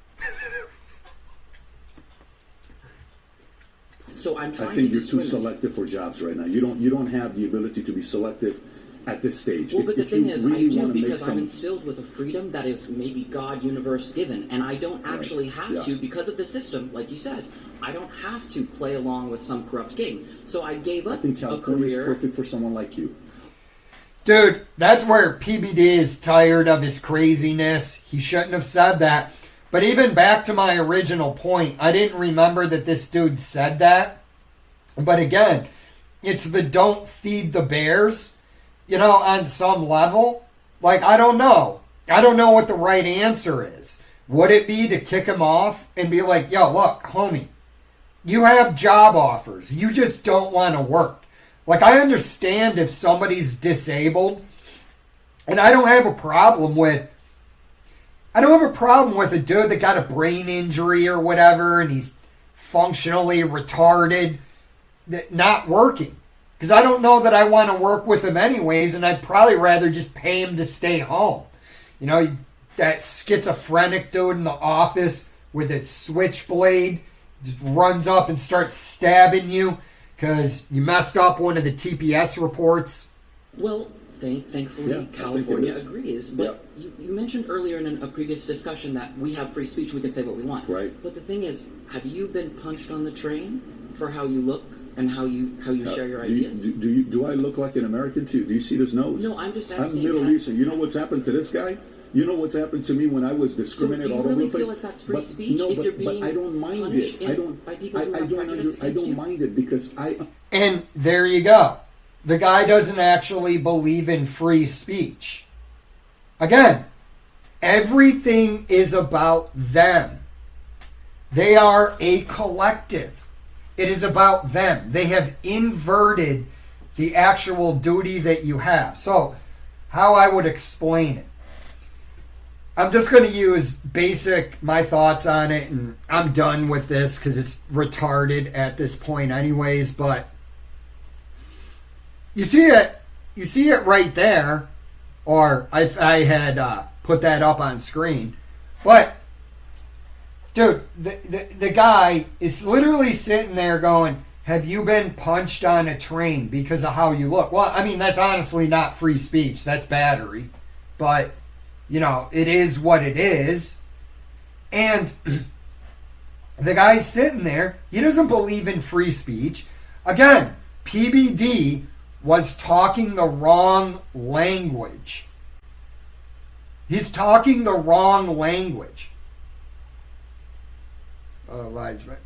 So I'm trying I think to you're too selective for jobs right now. You don't have the ability to be selective at this stage. Well, but the thing is, I do because I'm instilled with a freedom that is maybe God, universe given, and I don't actually have to because of the system, like you said. I don't have to play along with some corrupt game. So I gave up I think California is perfect for someone like you. Dude, that's where PBD is tired of his craziness. He shouldn't have said that. But even back to my original point, I didn't remember that this dude said that. But again, it's the don't feed the bears, on some level. Like, I don't know. I don't know what the right answer is. Would it be to kick him off and be like, yo, look, homie, you have job offers. You just don't want to work. Like, I understand if somebody's disabled, and I don't have a problem with a dude that got a brain injury or whatever, and he's functionally retarded, not working. Because I don't know that I want to work with him anyways, and I'd probably rather just pay him to stay home. That schizophrenic dude in the office with his switchblade just runs up and starts stabbing you because you messed up one of the TPS reports. Well, thankfully, California agrees. But you mentioned earlier in a previous discussion that we have free speech, we can say what we want. Right. But the thing is, have you been punched on the train for how you look and how you share your ideas. Do I look like an American too? Do you see this nose? No, I'm just asking. I'm Middle Eastern. You know what's happened to this guy? You know what's happened to me when I was discriminated all over the place? Do you really feel like that's free speech? No, if you're being but I don't mind it. I don't mind it because And there you go. The guy doesn't actually believe in free speech. Again, everything is about them. They are a collective. It is about them. They have inverted the actual duty that you have. So, how I would explain it. I'm just going to use my thoughts on it, and I'm done with this because it's retarded at this point anyways, but you see it right there, or I had put that up on screen, but dude, the guy is literally sitting there going, have you been punched on a train because of how you look? Well, I mean, that's honestly not free speech, that's battery, but it is what it is. And the guy's sitting there. He doesn't believe in free speech. Again, PBD was talking the wrong language. He's talking the wrong language. Oh, lies, right?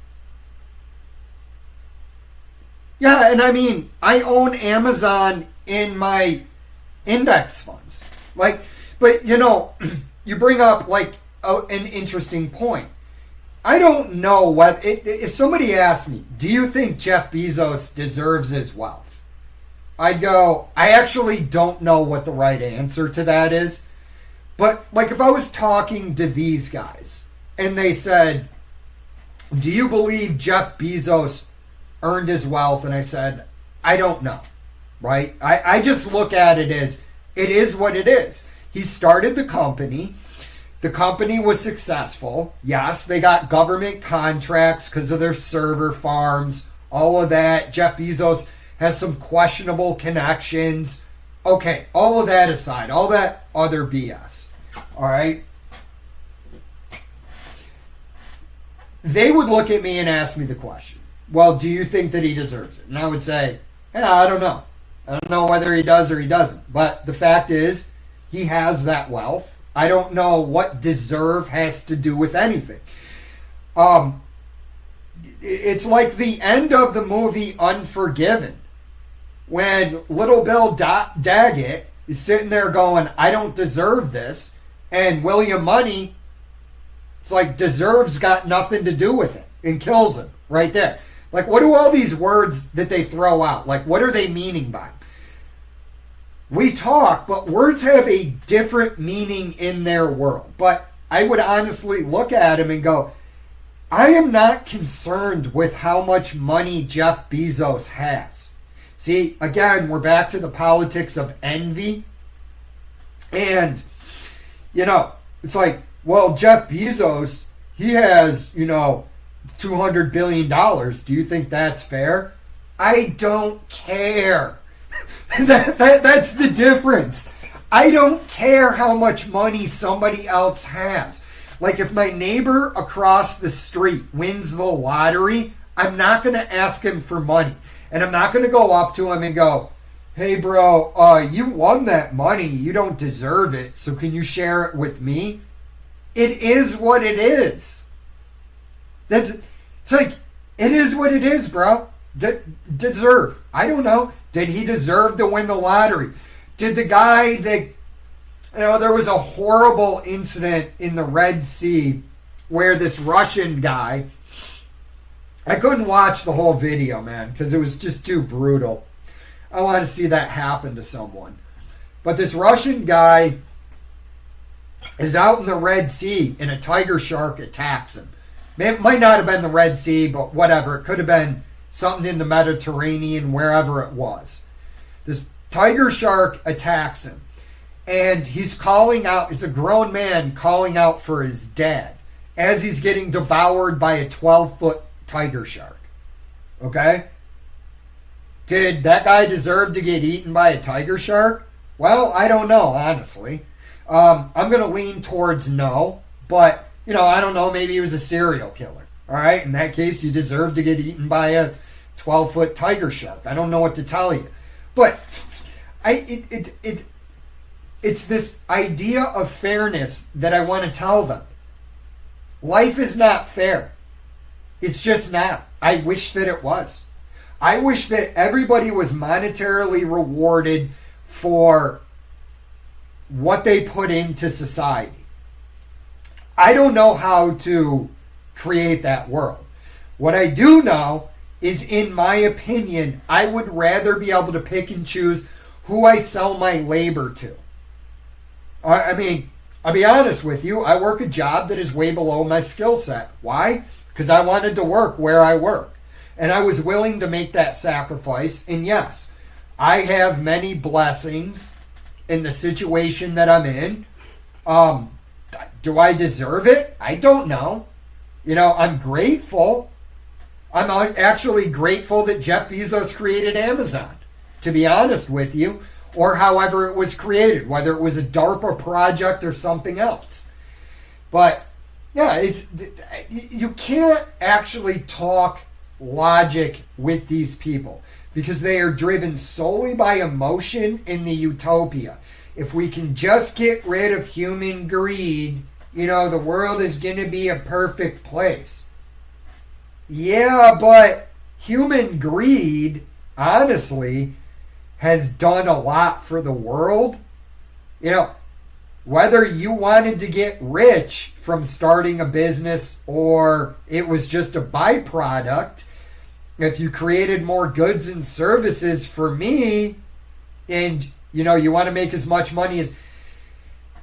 Yeah, and I mean, I own Amazon in my index funds. But, you bring up, an interesting point. I don't know whether, if somebody asked me, do you think Jeff Bezos deserves his wealth? I'd go, I actually don't know what the right answer to that is. But, if I was talking to these guys, and they said, do you believe Jeff Bezos earned his wealth? And I said, I don't know, right? I just look at it as, it is what it is. He started the company. The company was successful. Yes, they got government contracts because of their server farms, all of that. Jeff Bezos has some questionable connections. Okay, all of that aside, all that other BS. All right? They would look at me and ask me the question, well, do you think that he deserves it? And I would say, I don't know. I don't know whether he does or he doesn't. But the fact is, he has that wealth. I don't know what deserve has to do with anything. It's like the end of the movie Unforgiven, when little Bill Daggett is sitting there going, I don't deserve this, and William Money, it's like deserves got nothing to do with it, and kills him right there. What do all these words that they throw out, what are they meaning by them? We talk, but words have a different meaning in their world. But I would honestly look at him and go, I am not concerned with how much money Jeff Bezos has. See, again, we're back to the politics of envy. And, it's like, well, Jeff Bezos, he has, $200 billion. Do you think that's fair? I don't care. That's the difference. I don't care how much money somebody else has. If my neighbor across the street wins the lottery, I'm not going to ask him for money. And I'm not going to go up to him and go, hey, bro, you won that money. You don't deserve it. So can you share it with me? It is what it is. It is what it is, bro. Deserve. I don't know. Did he deserve to win the lottery? Did the guy that, there was a horrible incident in the Red Sea where this Russian guy, I couldn't watch the whole video, man, because it was just too brutal. I want to see that happen to someone. But this Russian guy is out in the Red Sea and a tiger shark attacks him. It might not have been the Red Sea, but whatever. It could have been something in the Mediterranean, wherever it was. This tiger shark attacks him. And he's calling out, it's a grown man calling out for his dad as he's getting devoured by a 12-foot tiger shark. Okay? Did that guy deserve to get eaten by a tiger shark? Well, I don't know, honestly. I'm going to lean towards no, but, I don't know, maybe he was a serial killer. All right? In that case, you deserve to get eaten by a 12-foot tiger shark. I don't know what to tell you. But it's this idea of fairness that I want to tell them. Life is not fair. It's just not. I wish that it was. I wish that everybody was monetarily rewarded for what they put into society. I don't know how to create that world. What I do know is, in my opinion, I would rather be able to pick and choose who I sell my labor to. I mean, I'll be honest with you, I work a job that is way below my skill set. Why? Because I wanted to work where I work. And I was willing to make that sacrifice. And yes, I have many blessings in the situation that I'm in. Do I deserve it? I don't know. You know, I'm grateful. I'm actually grateful that Jeff Bezos created Amazon, to be honest with you, or however it was created, whether it was a DARPA project or something else. But yeah, you can't actually talk logic with these people because they are driven solely by emotion in the utopia. If we can just get rid of human greed, you know, the world is going to be a perfect place. Yeah, but human greed, honestly, has done a lot for the world. You know, whether you wanted to get rich from starting a business or it was just a byproduct, if you created more goods and services for me and, you know, you want to make as much money as...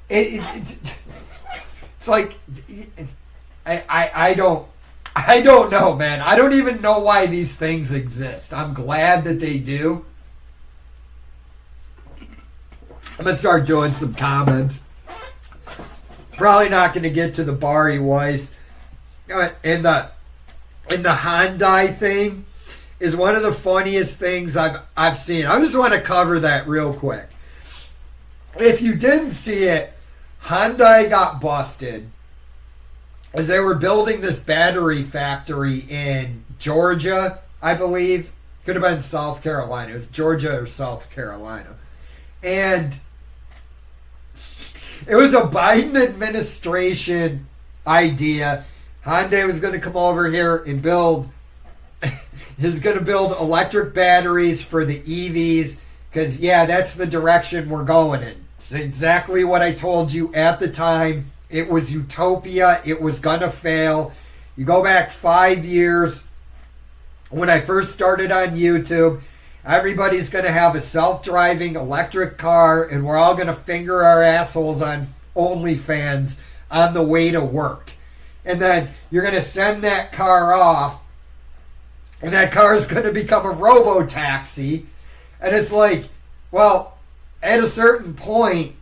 It's like... I don't know, man. I don't even know why these things exist. I'm glad that they do. I'm going to start doing some comments. Probably not going to get to the Bari Weiss. And the Hyundai thing is one of the funniest things I've seen. I just want to cover that real quick. If you didn't see it, Hyundai got busted as they were building this battery factory in Georgia, I believe. Could have been South Carolina. It was Georgia or South Carolina. And it was a Biden administration idea. Hyundai was going to come over here and build electric batteries for the EVs because, yeah, that's the direction we're going in. It's exactly what I told you at the time. It was utopia. It was going to fail. You go back 5 years, when I first started on YouTube, everybody's going to have a self-driving electric car, and we're all going to finger our assholes on OnlyFans on the way to work. And then you're going to send that car off, and that car is going to become a robo-taxi. And it's like, well, at a certain point,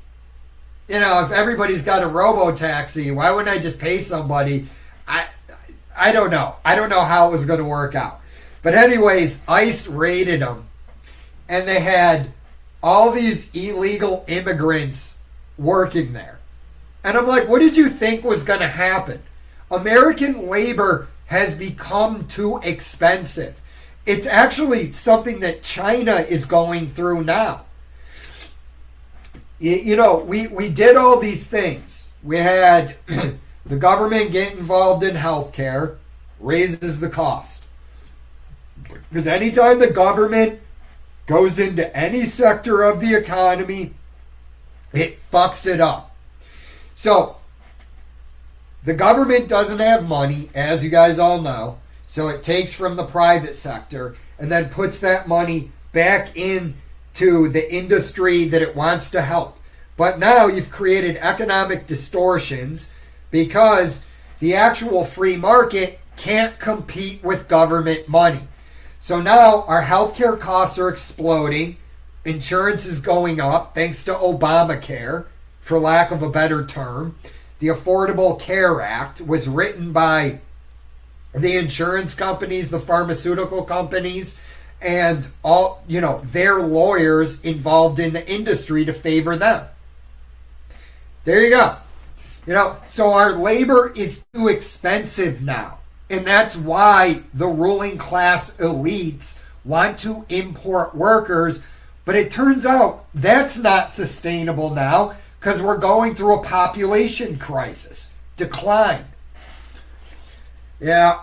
you know, if everybody's got a robo-taxi, why wouldn't I just pay somebody? I don't know. I don't know how it was going to work out. But anyways, ICE raided them. And they had all these illegal immigrants working there. And I'm like, what did you think was going to happen? American labor has become too expensive. It's actually something that China is going through now. You know, we did all these things. We had the government get involved in healthcare, raises the cost. Because anytime the government goes into any sector of the economy, it fucks it up. So, the government doesn't have money, as you guys all know, so it takes from the private sector and then puts that money back into the industry that it wants to help. But now you've created economic distortions because the actual free market can't compete with government money. So now our healthcare costs are exploding. Insurance is going up thanks to Obamacare, for lack of a better term. The Affordable Care Act was written by the insurance companies, the pharmaceutical companies, and all, you know, their lawyers involved in the industry to favor them. There you go. You know, so our labor is too expensive now. And that's why the ruling class elites want to import workers. But it turns out that's not sustainable now because we're going through a population crisis. Decline. Yeah.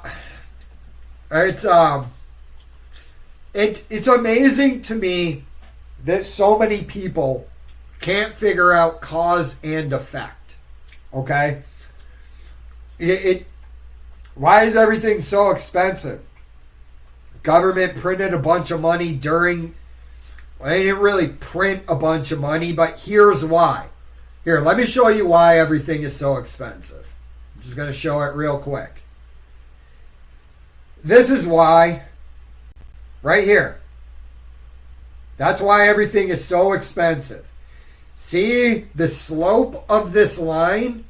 It's amazing to me that so many people can't figure out cause and effect. Okay? Why is everything so expensive? Government printed a bunch of money during... They didn't really print a bunch of money, but here's why. Here, let me show you why everything is so expensive. I'm just going to show it real quick. This is why. Right here. That's why everything is so expensive. See the slope of this line?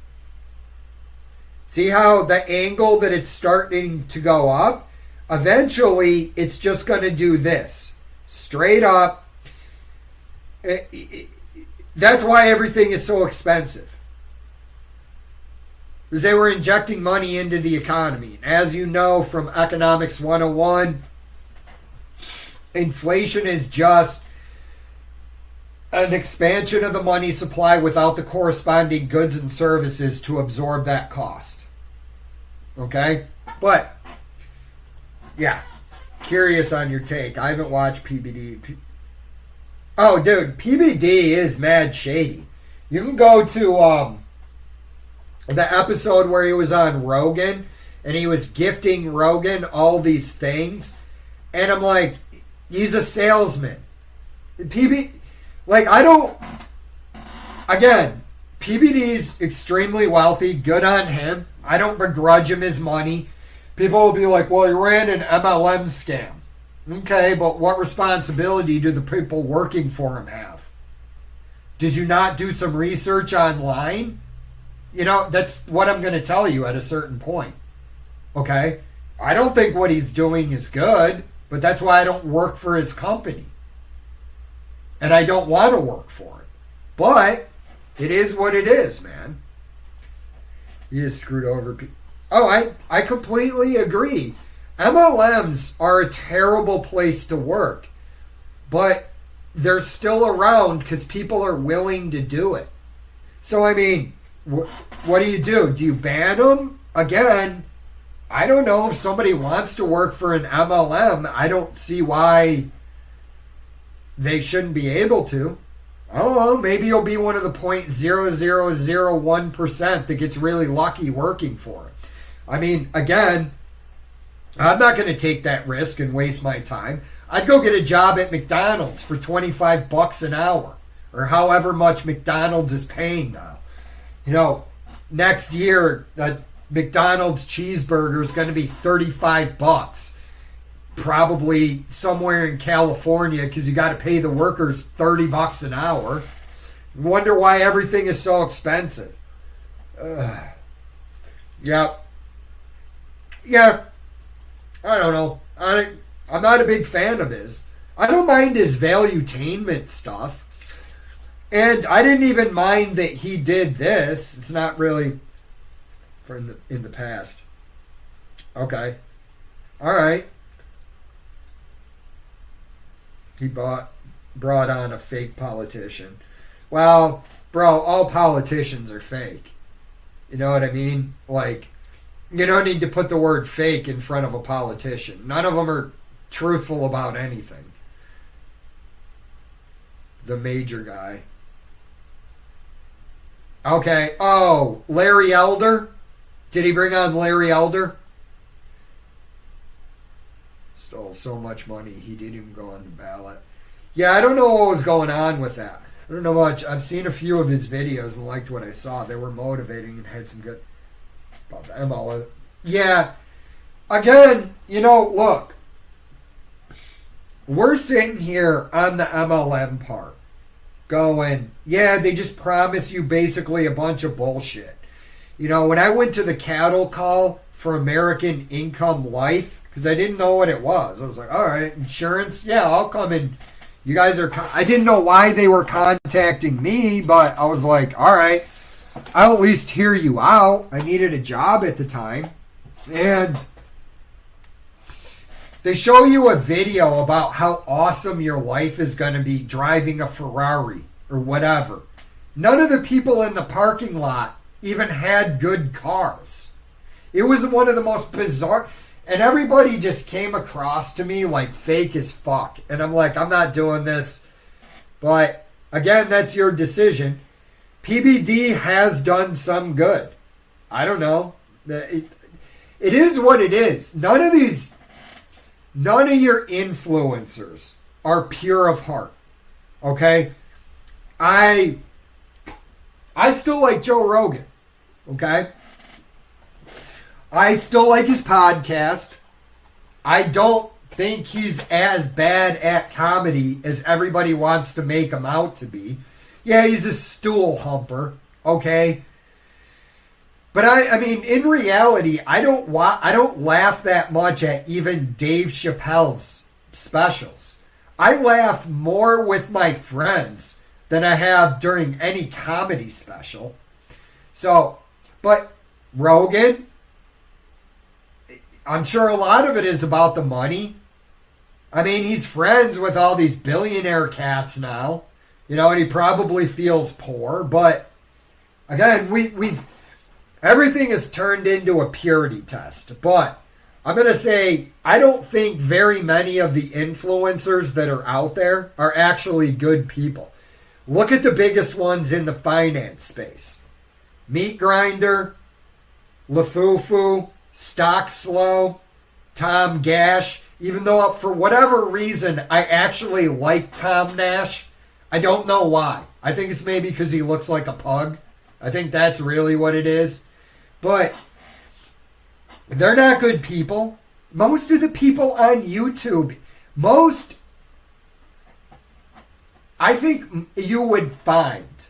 See how the angle that it's starting to go up? Eventually, it's just going to do this. Straight up. That's why everything is so expensive. Because they were injecting money into the economy. As you know from Economics 101, inflation is just an expansion of the money supply without the corresponding goods and services to absorb that cost. Okay? But, yeah. Curious on your take. I haven't watched PBD. Oh, dude, PBD is mad shady. You can go to the episode where he was on Rogan, and he was gifting Rogan all these things, and I'm like, he's a salesman. PBD's extremely wealthy, good on him. I don't begrudge him his money. People will be like, well, he ran an MLM scam. Okay, but what responsibility do the people working for him have? Did you not do some research online? You know, that's what I'm going to tell you at a certain point. Okay? I don't think what he's doing is good, but that's why I don't work for his company. And I don't want to work for it. But it is what it is, man. You just screwed over people. Oh, I completely agree. MLMs are a terrible place to work, but they're still around because people are willing to do it. So, I mean, what do? Do you ban them? Again, I don't know if somebody wants to work for an MLM. I don't see why they shouldn't be able to. I don't know, maybe you'll be one of the 0.0001% that gets really lucky working for it. I mean, again, I'm not going to take that risk and waste my time. I'd go get a job at McDonald's for $25 an hour, or however much McDonald's is paying now. You know, next year, a McDonald's cheeseburger is going to be $35. Probably somewhere in California, because you got to pay the workers $30 an hour. Wonder why everything is so expensive. Yep. Yeah. I don't know. I'm not a big fan of his. I don't mind his valuetainment stuff. And I didn't even mind that he did this. It's not really in the past. Okay. All right. He brought on a fake politician. Well, bro, all politicians are fake. You know what I mean? Like, you don't need to put the word fake in front of a politician. None of them are truthful about anything. The major guy. Okay. Oh, Larry Elder? Did he bring on Larry Elder? Stole so much money, he didn't even go on the ballot. Yeah, I don't know what was going on with that. I don't know much. I've seen a few of his videos and liked what I saw. They were motivating and had some good... About the MLM. Yeah. Again, you know, look. We're sitting here on the MLM part going, yeah, they just promise you basically a bunch of bullshit. You know, when I went to the cattle call for American Income Life, because I didn't know what it was. I was like, all right, insurance? Yeah, I'll come in. You guys are... I didn't know why they were contacting me, but I was like, all right, I'll at least hear you out. I needed a job at the time. And They show you a video about how awesome your life is going to be driving a Ferrari or whatever. None of the people in the parking lot even had good cars. It was one of the most bizarre, and everybody just came across to me like fake as fuck. And I'm like, I'm not doing this. But again, that's your decision. PBD has done some good. I don't know. It is what it is. None of your influencers are pure of heart. Okay? I still like Joe Rogan. Okay? I still like his podcast. I don't think he's as bad at comedy as everybody wants to make him out to be. Yeah, he's a stool humper, okay? But I mean, in reality, I don't laugh that much at even Dave Chappelle's specials. I laugh more with my friends than I have during any comedy special. So, but Rogan, I'm sure a lot of it is about the money. I mean, he's friends with all these billionaire cats now. You know, and he probably feels poor, but again, we've everything is turned into a purity test. But I'm going to say, I don't think very many of the influencers that are out there are actually good people. Look at the biggest ones in the finance space. Meat Grinder, LaFufu, Stock Slow, Tom Gash. Even though for whatever reason I actually like Tom Nash, I don't know why. I think it's maybe because he looks like a pug. I think that's really what it is. But they're not good people. Most of the people on YouTube, I think you would find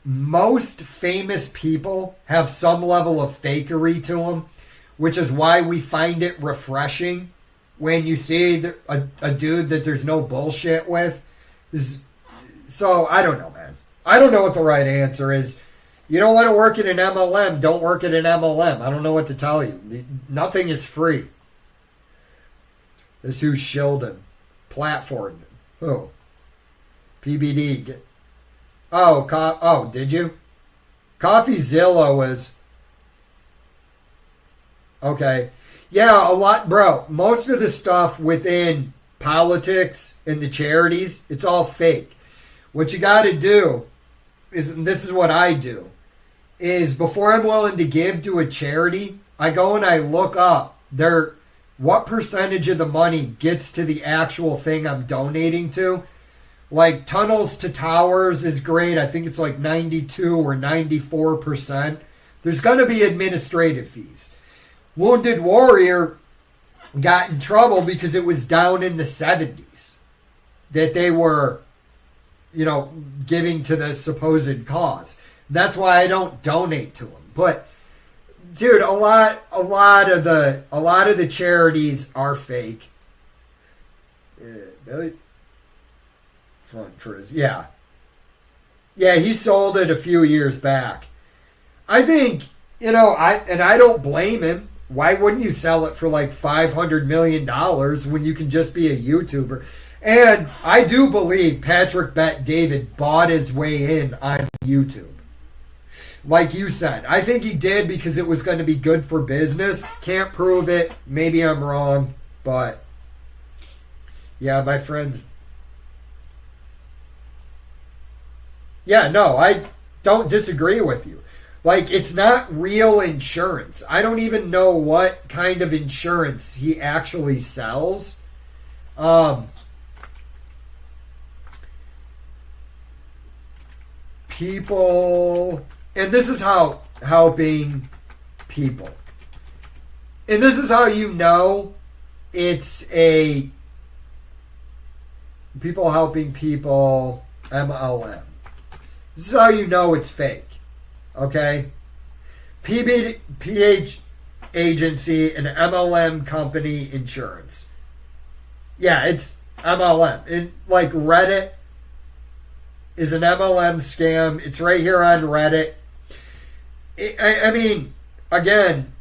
most famous people have some level of fakery to them, which is why we find it refreshing when you see a dude that there's no bullshit with. So, I don't know, man. I don't know what the right answer is. You don't want to work at an MLM, don't work at an MLM. I don't know what to tell you. Nothing is free. This who's Sheldon. Platform. Who? PBD. Oh, did you? CoffeeZilla was... Okay. Yeah, a lot, bro. Most of the stuff within politics and the charities, it's all fake. What you got to do is, and this is what I do, is before I'm willing to give to a charity, I go and I look up what percentage of the money gets to the actual thing I'm donating to. Like Tunnels to Towers is great. I think it's like 92 or 94%. There's going to be administrative fees. Wounded Warrior got in trouble because it was down in the 70s that they were, giving to the supposed cause. That's why I don't donate to them. But dude, a lot of the charities are fake. Front for his, yeah, he sold it a few years back. I think I don't blame him. Why wouldn't you sell it for like $500 million when you can just be a YouTuber? And I do believe Patrick Bet David bought his way in on YouTube. Like you said, I think he did because it was going to be good for business. Can't prove it. Maybe I'm wrong. But yeah, my friends. Yeah, no, I don't disagree with you. Like, it's not real insurance. I don't even know what kind of insurance he actually sells. People, and this is how helping people. And this is how you know it's a people helping people MLM. This is how you know it's fake. Okay? PBD, PH agency, and MLM company insurance. Yeah, it's MLM. Like Reddit is an MLM scam. It's right here on Reddit. I mean, again,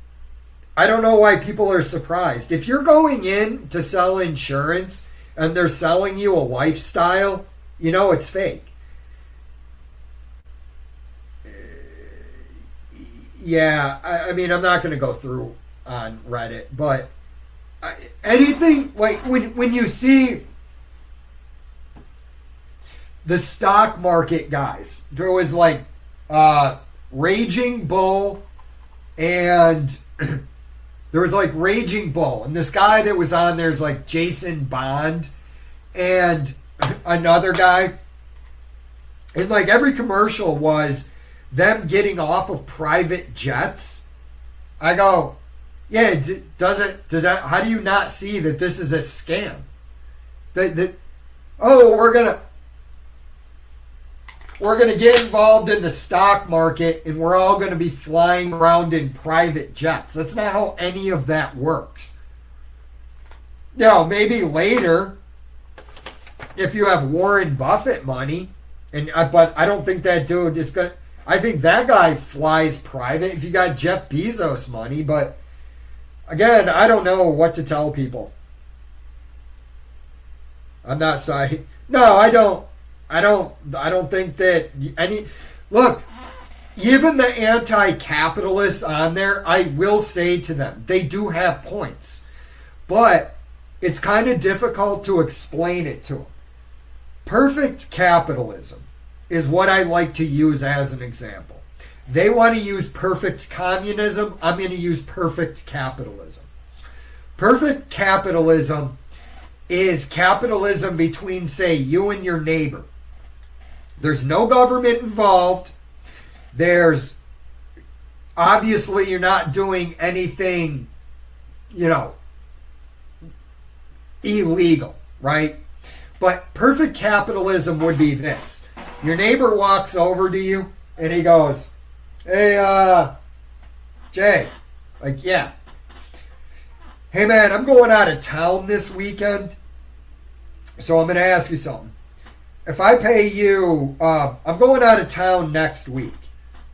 I don't know why people are surprised. If you're going in to sell insurance and they're selling you a lifestyle, you know it's fake. Yeah, I mean, I'm not going to go through on Reddit, but anything, like when you see the stock market guys, there was like Raging Bull and there was like Raging Bull, and this guy that was on there is like Jason Bond and another guy, and like every commercial was them getting off of private jets. I go, yeah, does that, how do you not see that this is a scam? We're gonna get involved in the stock market and we're all gonna be flying around in private jets. That's not how any of that works. You know, maybe later, if you have Warren Buffett money, but I don't think that dude is gonna. I think that guy flies private if you got Jeff Bezos money, but again, I don't know what to tell people. I'm not sorry. No, I don't think that any. Look, even the anti-capitalists on there, I will say to them, they do have points, but it's kind of difficult to explain it to them. Perfect capitalism is what I like to use as an example. They want to use perfect communism. I'm going to use perfect capitalism. Perfect capitalism is capitalism between, say, you and your neighbor. There's no government involved. There's, obviously, you're not doing anything, illegal, right? But perfect capitalism would be this. Your neighbor walks over to you and he goes, hey, Jay, like, yeah. Hey, man, I'm going out of town this weekend, so I'm going to ask you something. If I pay you, I'm going out of town next week,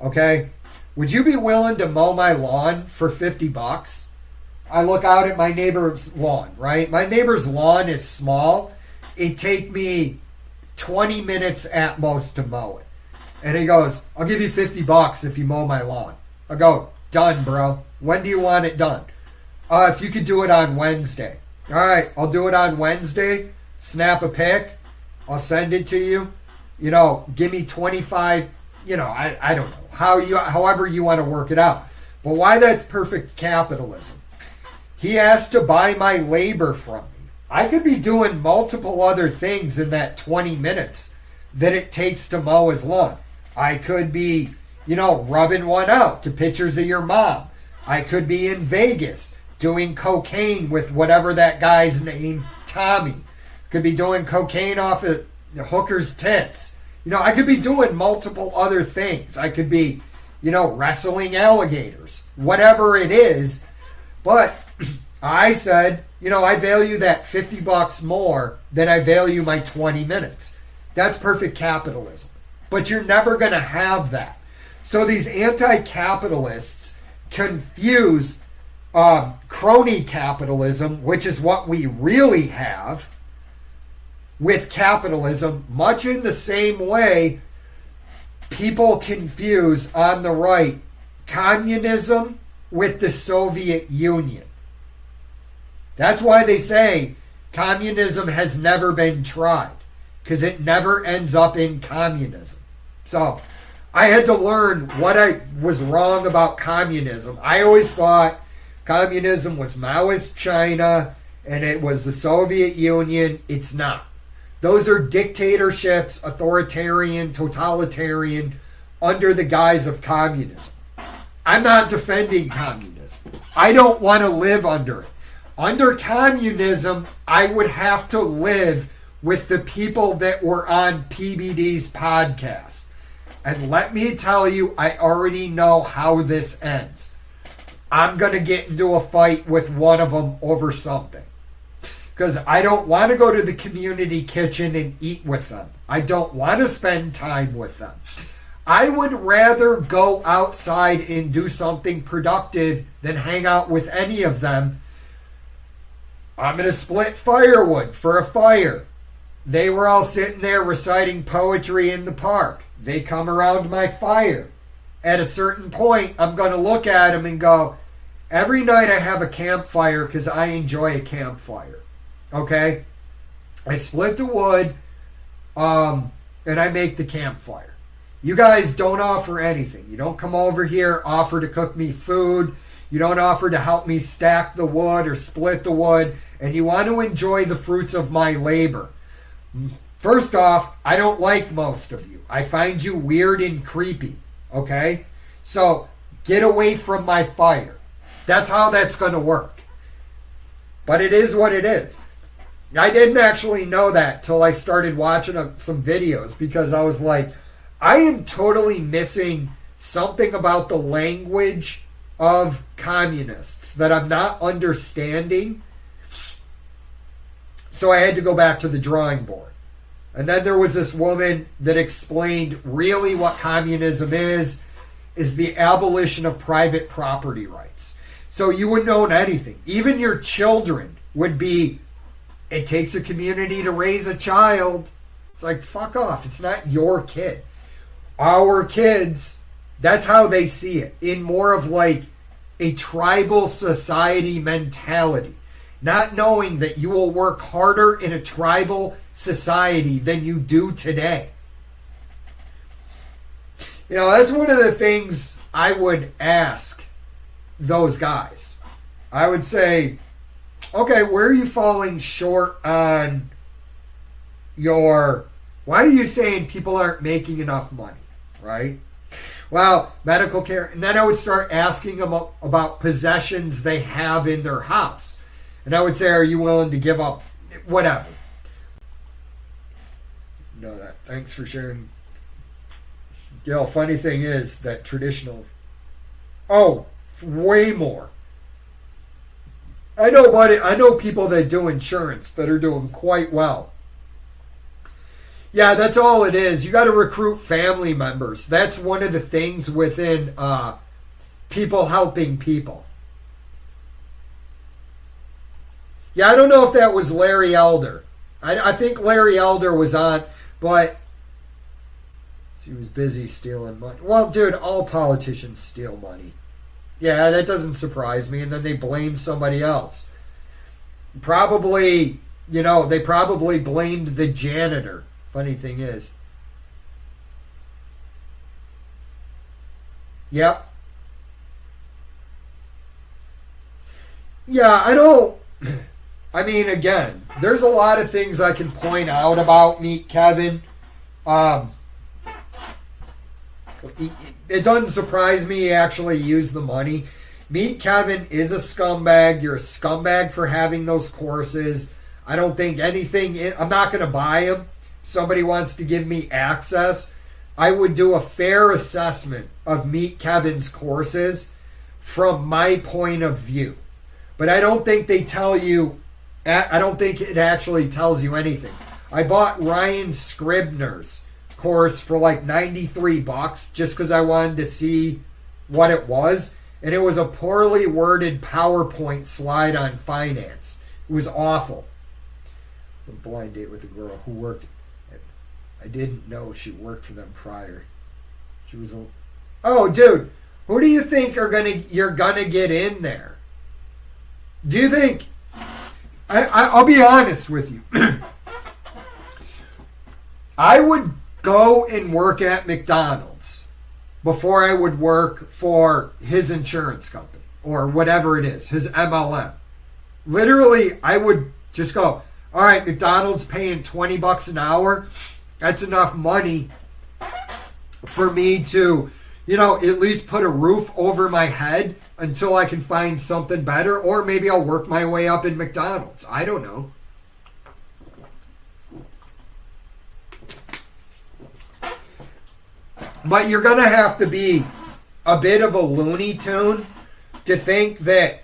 okay? Would you be willing to mow my lawn for $50? I look out at my neighbor's lawn, right? My neighbor's lawn is small. It'd take me 20 minutes at most to mow it. And he goes, I'll give you $50 if you mow my lawn. I go, done, bro. When do you want it done? If you could do it on Wednesday. All right, I'll do it on Wednesday. Snap a pic. I'll send it to you. Give me 25, I don't know. However you want to work it out. But why that's perfect capitalism. He has to buy my labor from me. I could be doing multiple other things in that 20 minutes that it takes to mow his lawn. I could be, rubbing one out to pictures of your mom. I could be in Vegas doing cocaine with whatever that guy's name, Tommy. Could be doing cocaine off of the hooker's tits. I could be doing multiple other things. I could be, wrestling alligators. Whatever it is. But I said, I value that $50 more than I value my 20 minutes. That's perfect capitalism. But you're never going to have that. So these anti-capitalists confuse crony capitalism, which is what we really have, with capitalism, much in the same way people confuse on the right communism with the Soviet Union. That's why they say communism has never been tried, because it never ends up in communism. So I had to learn what I was wrong about communism. I always thought communism was Maoist China and it was the Soviet Union. It's not. Those are dictatorships, authoritarian, totalitarian, under the guise of communism. I'm not defending communism. I don't want to live under it. Under communism, I would have to live with the people that were on PBD's podcast. And let me tell you, I already know how this ends. I'm going to get into a fight with one of them over something. Because I don't want to go to the community kitchen and eat with them. I don't want to spend time with them. I would rather go outside and do something productive than hang out with any of them. I'm going to split firewood for a fire. They were all sitting there reciting poetry in the park. They come around my fire. At a certain point, I'm going to look at them and go, every night I have a campfire because I enjoy a campfire. Okay? I split the wood, and I make the campfire. You guys don't offer anything. You don't come over here, offer to cook me food. You don't offer to help me stack the wood or split the wood. And you want to enjoy the fruits of my labor. First off, I don't like most of you. I find you weird and creepy. Okay? So, get away from my fire. That's how that's going to work. But it is what it is. I didn't actually know that till I started watching some videos, because I was like, I am totally missing something about the language of communists that I'm not understanding. So I had to go back to the drawing board. And then there was this woman that explained really what communism is the abolition of private property rights. So you wouldn't own anything. Even your children would be, it takes a community to raise a child. It's like, fuck off. It's not your kid. Our kids, that's how they see it. In more of like a tribal society mentality. Not knowing that you will work harder in a tribal society than you do today. You know, that's one of the things I would ask those guys. I would say, okay, where are you falling short on your... Why are you saying people aren't making enough money, right? Well, medical care. And then I would start asking them about possessions they have in their house. And I would say, are you willing to give up whatever? Know that. Thanks for sharing. Gail, funny thing is that traditional... Oh, way more. I know people that do insurance that are doing quite well. Yeah, that's all it is. You got to recruit family members. That's one of the things within people helping people. Yeah, I don't know if that was Larry Elder. I think Larry Elder was on, but he was busy stealing money. Well, dude, all politicians steal money. Yeah, that doesn't surprise me. And then they blame somebody else. Probably, they probably blamed the janitor. Funny thing is. Yep. Yeah, I mean, again, there's a lot of things I can point out about Meet Kevin. It doesn't surprise me he actually used the money. Meet Kevin is a scumbag. You're a scumbag for having those courses. I don't think anything... I'm not going to buy them. If somebody wants to give me access, I would do a fair assessment of Meet Kevin's courses from my point of view. But I don't think they tell you... I don't think it actually tells you anything. I bought Ryan Scribner's course for like $93 just because I wanted to see what it was. And it was a poorly worded PowerPoint slide on finance. It was awful. A blind date with a girl who worked. I didn't know she worked for them prior. She was oh, dude, who do you think you're gonna get in there? Do you think... I'll be honest with you. I would go and work at McDonald's before I would work for his insurance company or whatever it is, his MLM. Literally, I would just go, all right, McDonald's paying $20 an hour. That's enough money for me to, at least put a roof over my head until I can find something better, or maybe I'll work my way up in McDonald's. I don't know. But you're going to have to be a bit of a Looney Tune to think that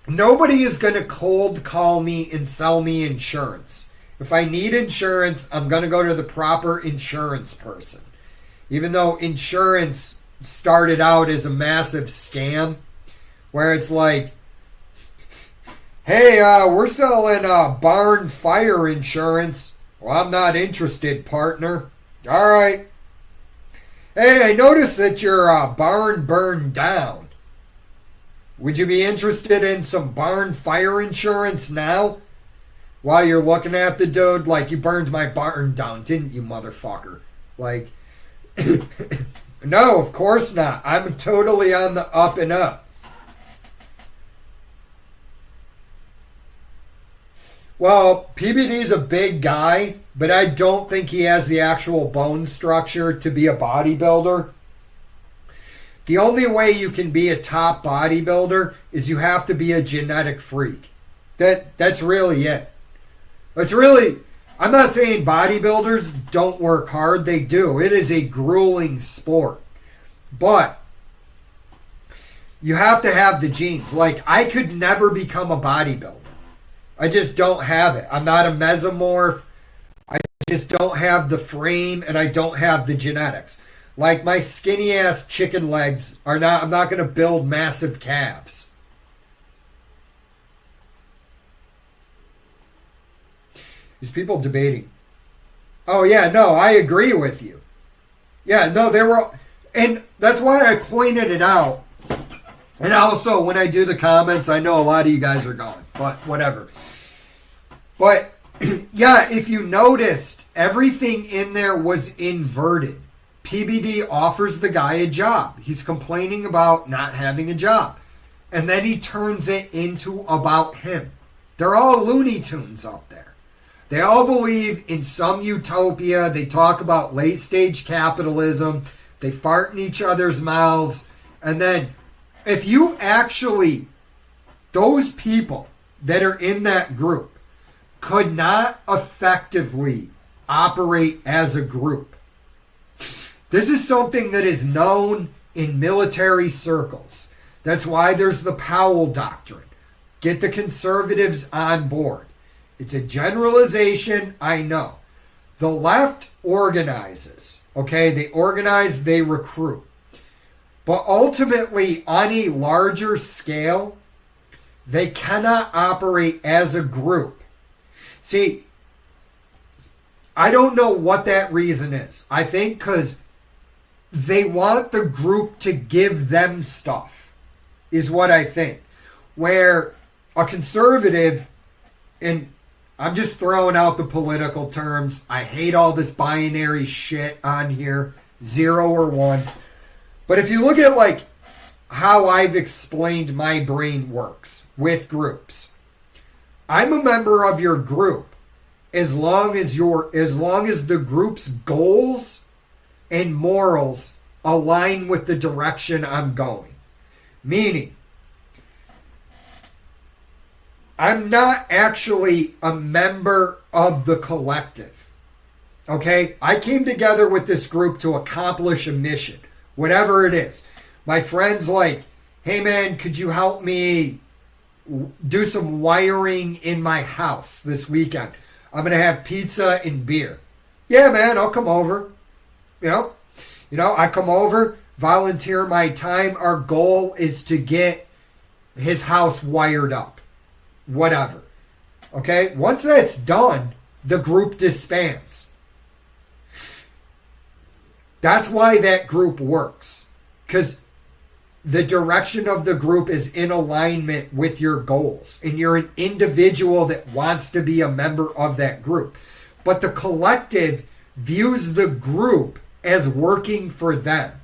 nobody is going to cold call me and sell me insurance. If I need insurance, I'm going to go to the proper insurance person. Even though insurance started out as a massive scam, where it's like, hey, we're selling barn fire insurance. Well, I'm not interested, partner. All right. Hey, I noticed that your barn burned down. Would you be interested in some barn fire insurance now? While you're looking at the dude, like, you burned my barn down, didn't you, motherfucker? Like, no, of course not. I'm totally on the up and up. Well, PBD's a big guy, but I don't think he has the actual bone structure to be a bodybuilder. The only way you can be a top bodybuilder is you have to be a genetic freak. That's really it. It's really, I'm not saying bodybuilders don't work hard. They do. It is a grueling sport. But you have to have the genes. Like, I could never become a bodybuilder. I just don't have it. I'm not a mesomorph. I just don't have the frame, and I don't have the genetics. Like, my skinny ass chicken legs are not, I'm not going to build massive calves. These people debating. Oh yeah, no, I agree with you. Yeah, no, they were, and that's why I pointed it out. And also, when I do the comments, I know a lot of you guys are going, but whatever. But yeah, if you noticed, everything in there was inverted. PBD offers the guy a job. He's complaining about not having a job. And then he turns it into about him. They're all Looney Tunes up there. They all believe in some utopia. They talk about late stage capitalism. They fart in each other's mouths. And then if you actually, those people that are in that group could not effectively operate as a group. This is something that is known in military circles. That's why there's the Powell Doctrine. Get the conservatives on board. It's a generalization, I know. The left organizes, okay? They organize, they recruit. But ultimately, on a larger scale, they cannot operate as a group. See, I don't know what that reason is. I think because they want the group to give them stuff, is what I think. Where a conservative, and I'm just throwing out the political terms. I hate all this binary shit on here, 0 or 1. But if you look at like how I've explained my brain works with groups, I'm a member of your group as long as the group's goals and morals align with the direction I'm going. Meaning, I'm not actually a member of the collective. Okay? I came together with this group to accomplish a mission, whatever it is. My friend's like, hey man, could you help me do some wiring in my house this weekend? I'm going to have pizza and beer. Yeah, man, I'll come over. You know, I come over, volunteer my time. Our goal is to get his house wired up. Whatever. Okay? Once that's done, the group disbands. That's why that group works. Because the direction of the group is in alignment with your goals. And you're an individual that wants to be a member of that group. But the collective views the group as working for them.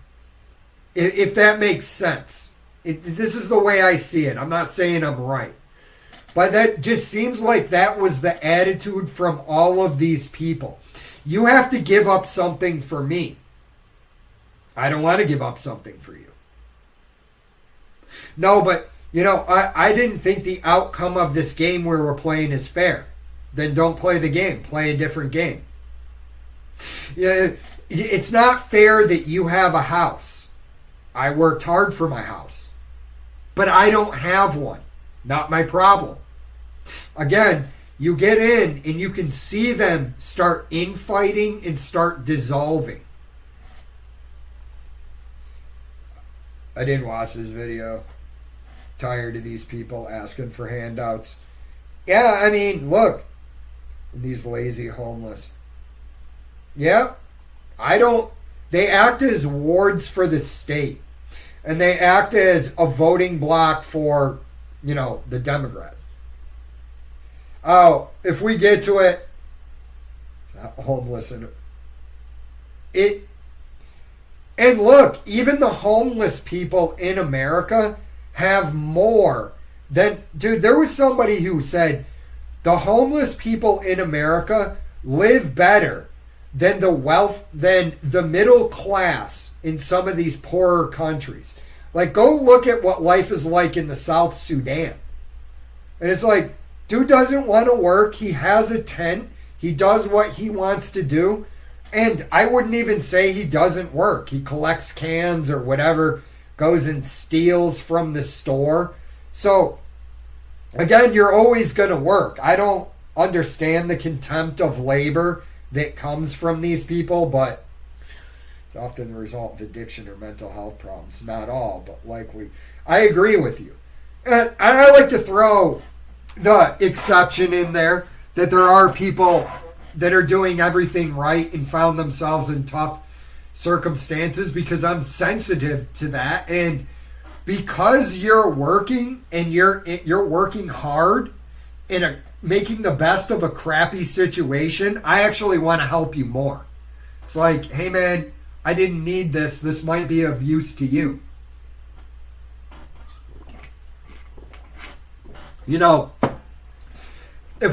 If that makes sense. This is the way I see it. I'm not saying I'm right. But that just seems like that was the attitude from all of these people. You have to give up something for me. I don't want to give up something for you. No, but, you know, I didn't think the outcome of this game we were playing is fair. Then don't play the game. Play a different game. You know, it's not fair that you have a house. I worked hard for my house. But I don't have one. Not my problem. Again, you get in and you can see them start infighting and start dissolving. I didn't watch this video. Tired of these people asking for handouts. Yeah, I mean, look. These lazy homeless. Yeah. They act as wards for the state. And they act as a voting bloc for, the Democrats. Oh, if we get to it, homeless and look, even the homeless people in America have more than, dude, there was somebody who said the homeless people in America live better than the middle class in some of these poorer countries. Like, go look at what life is like in the South Sudan. And it's like, dude doesn't want to work. He has a tent. He does what he wants to do. And I wouldn't even say he doesn't work. He collects cans or whatever, goes and steals from the store. So, again, you're always going to work. I don't understand the contempt of labor that comes from these people, but it's often the result of addiction or mental health problems. Not all, but likely. I agree with you. And I like to throw the exception in there that there are people that are doing everything right and found themselves in tough circumstances, because I'm sensitive to that. And because you're working and you're working hard in making the best of a crappy situation, I actually want to help you more. It's like, hey man, I didn't need this. This might be of use to you. If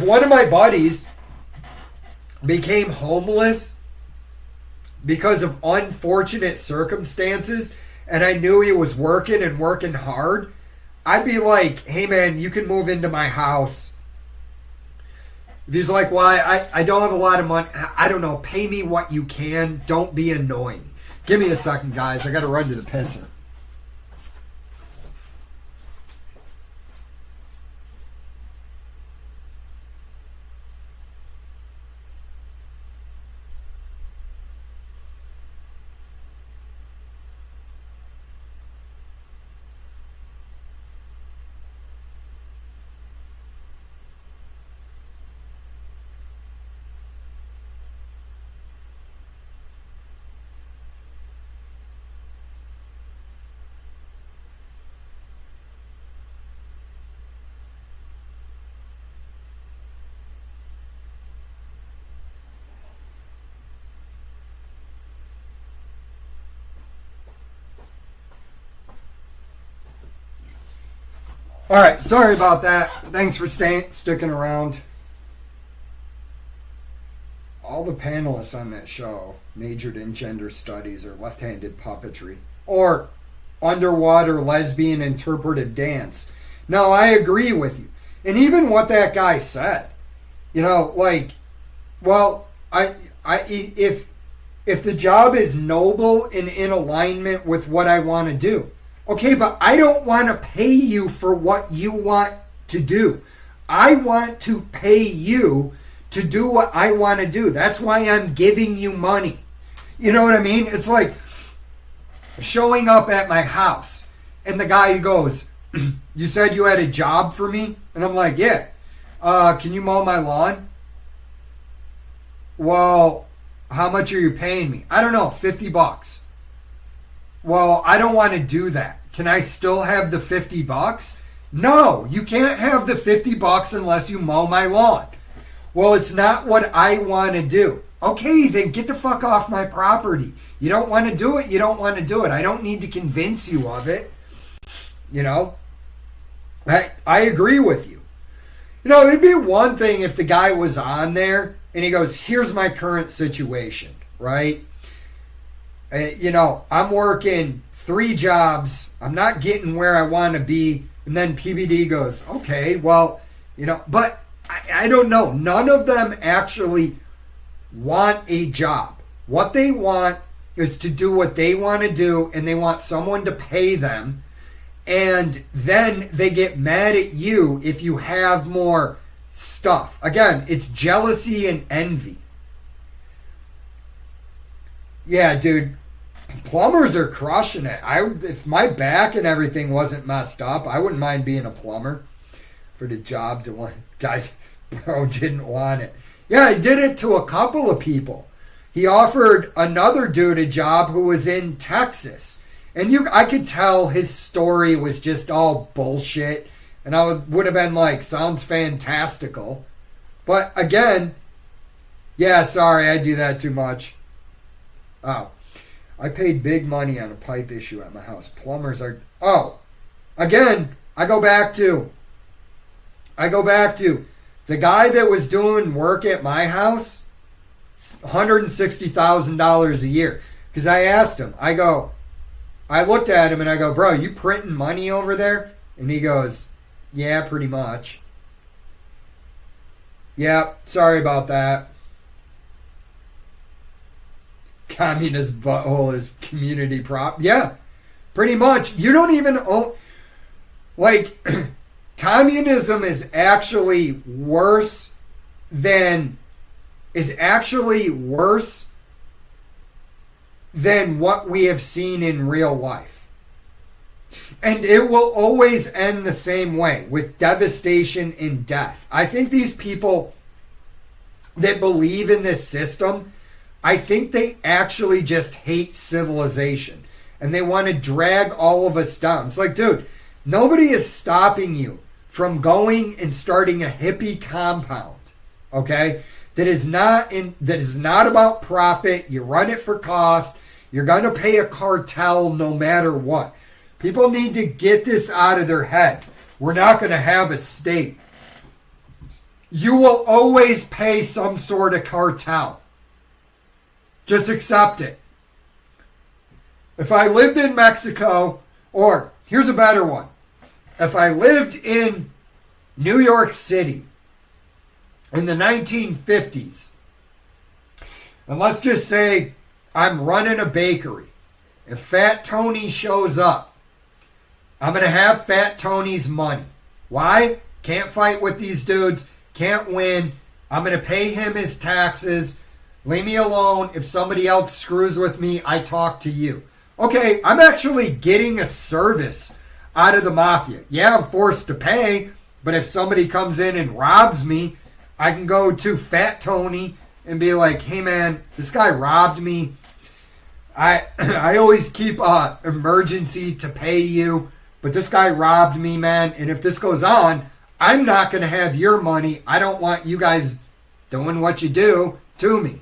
one of my buddies became homeless because of unfortunate circumstances and I knew he was working and working hard, I'd be like, hey man, you can move into my house. If he's like, well, I don't have a lot of money, I don't know, pay me what you can, don't be annoying. Give me a second, guys, I gotta run to the pisser. All right, sorry about that. Thanks for sticking around. All the panelists on that show majored in gender studies or left-handed puppetry or underwater lesbian interpretive dance. No, I agree with you. And even what that guy said, if the job is noble and in alignment with what I want to do, okay, but I don't want to pay you for what you want to do. I want to pay you to do what I want to do. That's why I'm giving you money. You know what I mean? It's like showing up at my house and the guy goes, you said you had a job for me? And I'm like, yeah. Can you mow my lawn? Well, how much are you paying me? I don't know, $50. Well, I don't want to do that. Can I still have the $50? No, you can't have the $50 unless you mow my lawn. Well, it's not what I want to do. Okay, then get the fuck off my property. You don't want to do it, you don't want to do it. I don't need to convince you of it. I agree with you. It'd be one thing if the guy was on there and he goes, here's my current situation, right? I'm working 3 jobs. I'm not getting where I want to be. And then PBD goes, okay, well, but I don't know. None of them actually want a job. What they want is to do what they want to do, and they want someone to pay them. And then they get mad at you if you have more stuff. Again, it's jealousy and envy. Yeah, dude. Plumbers are crushing it. If my back and everything wasn't messed up, I wouldn't mind being a plumber for the job. Guys, bro didn't want it. Yeah, he did it to a couple of people. He offered another dude a job who was in Texas. And I could tell his story was just all bullshit. And I would have been like, sounds fantastical. But again, yeah, sorry, I do that too much. Oh, I paid big money on a pipe issue at my house. Plumbers are... Oh, again, I go back to the guy that was doing work at my house, $160,000 a year. Because I asked him, I looked at him and I go, bro, you printing money over there? And he goes, yeah, pretty much. Yeah, sorry about that. Communist butthole is community prop. Yeah, pretty much. You don't even own... Like, communism is actually worse than what we have seen in real life. And it will always end the same way, with devastation and death. I think these people that believe in this system, I think they actually just hate civilization. And they want to drag all of us down. It's like, dude, nobody is stopping you from going and starting a hippie compound. Okay? That is not about profit. You run it for cost. You're going to pay a cartel no matter what. People need to get this out of their head. We're not going to have a state. You will always pay some sort of cartel. Just accept it. If I lived in Mexico, or here's a better one. If I lived in New York City in the 1950s, and let's just say I'm running a bakery. If Fat Tony shows up, I'm going to have Fat Tony's money. Why? Can't fight with these dudes. Can't win. I'm going to pay him his taxes. Leave me alone. If somebody else screws with me, I talk to you. Okay, I'm actually getting a service out of the mafia. Yeah, I'm forced to pay, but if somebody comes in and robs me, I can go to Fat Tony and be like, hey man, this guy robbed me. I always keep emergency to pay you, but this guy robbed me, man, and if this goes on, I'm not going to have your money. I don't want you guys doing what you do to me.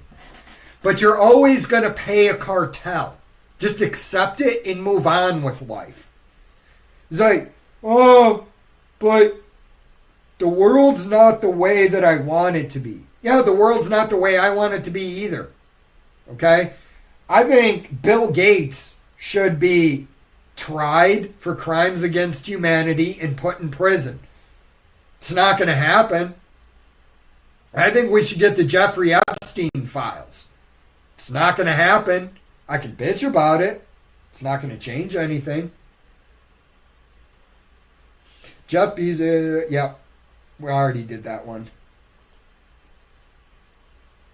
But you're always going to pay a cartel. Just accept it and move on with life. It's like, oh, but the world's not the way that I want it to be. Yeah, the world's not the way I want it to be either. Okay? I think Bill Gates should be tried for crimes against humanity and put in prison. It's not going to happen. I think we should get the Jeffrey Epstein files. It's not going to happen. I can bitch about it. It's not going to change anything. Jeff Bezos, yep. We already did that one.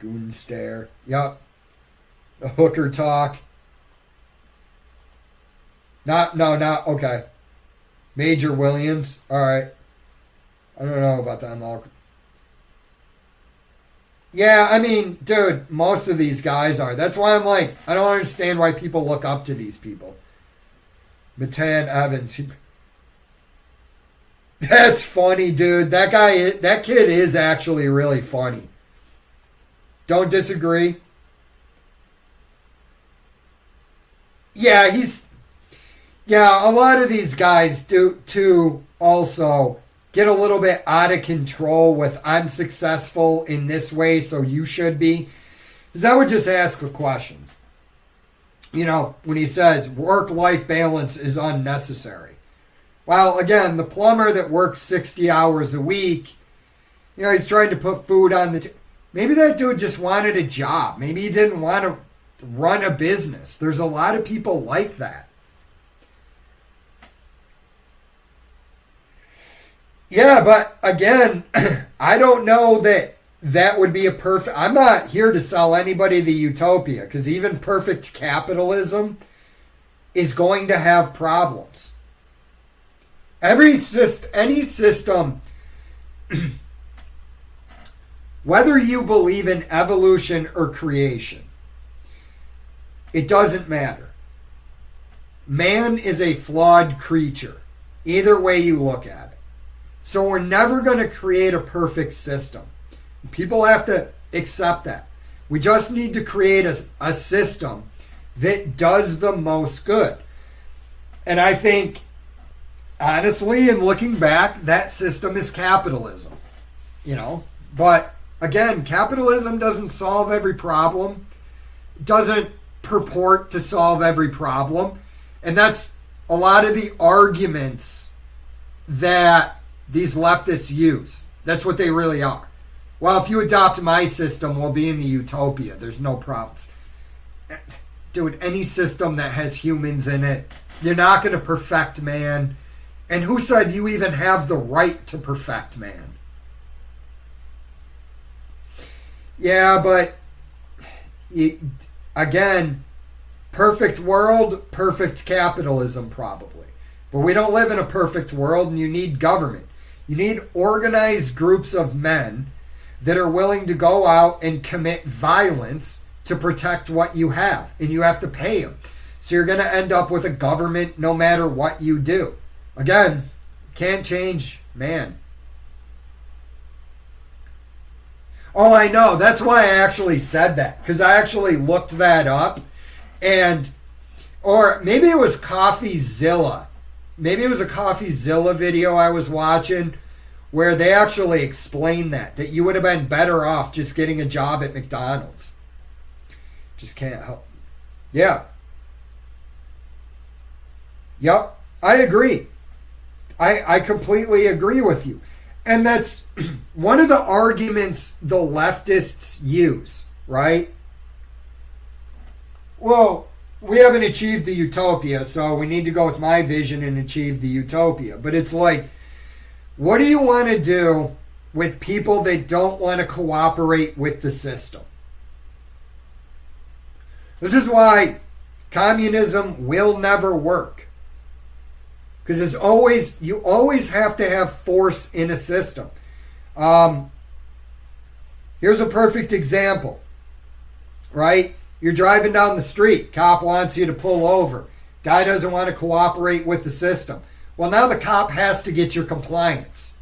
Goon stare. Yep. The hooker talk. Not, okay. Major Williams. Alright. I don't know about that. Yeah, I mean, dude, most of these guys are. That's why I'm like, I don't understand why people look up to these people. Matan Evans. That's funny, dude. That kid is actually really funny. Don't disagree. Yeah, a lot of these guys do too also get a little bit out of control with I'm successful in this way, so you should be. Because I would just ask a question. You know, when he says work-life balance is unnecessary. Well, again, the plumber that works 60 hours a week, you know, he's trying to put food on the maybe that dude just wanted a job. Maybe he didn't want to run a business. There's a lot of people like that. Yeah, but again, I don't know that that would be a perfect... I'm not here to sell anybody the utopia, because even perfect capitalism is going to have problems. Any system, whether you believe in evolution or creation, it doesn't matter. Man is a flawed creature, either way you look at it. So we're never going to create a perfect system. People have to accept that. We just need to create a system that does the most good. And I think, honestly, in looking back, that system is capitalism. But again, capitalism doesn't solve every problem. It doesn't purport to solve every problem. And that's a lot of the arguments that these leftists use. That's what they really are. Well, if you adopt my system, we'll be in the utopia. There's no problems. Dude, any system that has humans in it, you're not going to perfect man. And who said you even have the right to perfect man? Yeah, but again, perfect world, perfect capitalism probably. But we don't live in a perfect world, and you need government. You need organized groups of men that are willing to go out and commit violence to protect what you have. And you have to pay them. So you're going to end up with a government no matter what you do. Again, can't change man. Oh, I know. That's why I actually said that. Because I actually looked that up. Or maybe it was CoffeeZilla. Maybe it was a CoffeeZilla video I was watching where they actually explained that you would have been better off just getting a job at McDonald's. Just can't help. Yeah. Yep. I agree. I completely agree with you. And that's one of the arguments the leftists use, right? Well, we haven't achieved the utopia, so we need to go with my vision and achieve the utopia. But it's like, what do you want to do with people that don't want to cooperate with the system? This is why communism will never work. Because you always have to have force in a system. Here's a perfect example, right? You're driving down the street. Cop wants you to pull over. Guy doesn't want to cooperate with the system. Well, now the cop has to get your compliance.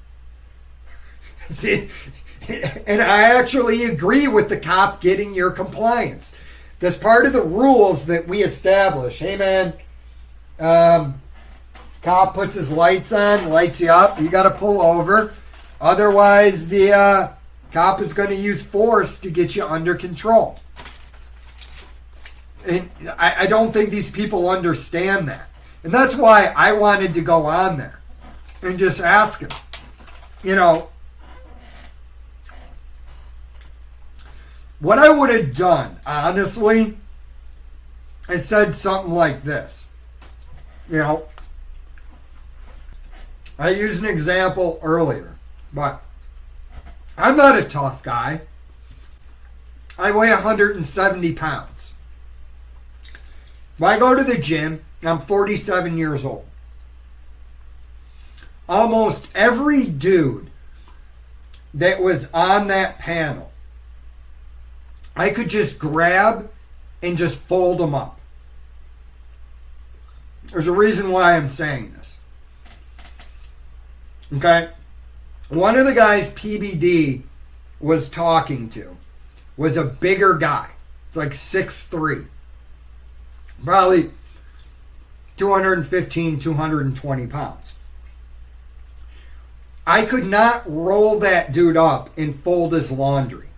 And I actually agree with the cop getting your compliance. That's part of the rules that we establish. Hey, man, cop puts his lights on, lights you up. You got to pull over. Otherwise, the cop is going to use force to get you under control. And I don't think these people understand that. And that's why I wanted to go on there and just ask him, what I would have done, honestly, I said something like this. I used an example earlier, but I'm not a tough guy. I weigh 170 pounds. When I go to the gym, I'm 47 years old. Almost every dude that was on that panel, I could just grab and just fold them up. There's a reason why I'm saying this. Okay? One of the guys PBD was talking to was a bigger guy. It's like 6'3". Probably 215, 220 pounds. I could not roll that dude up and fold his laundry.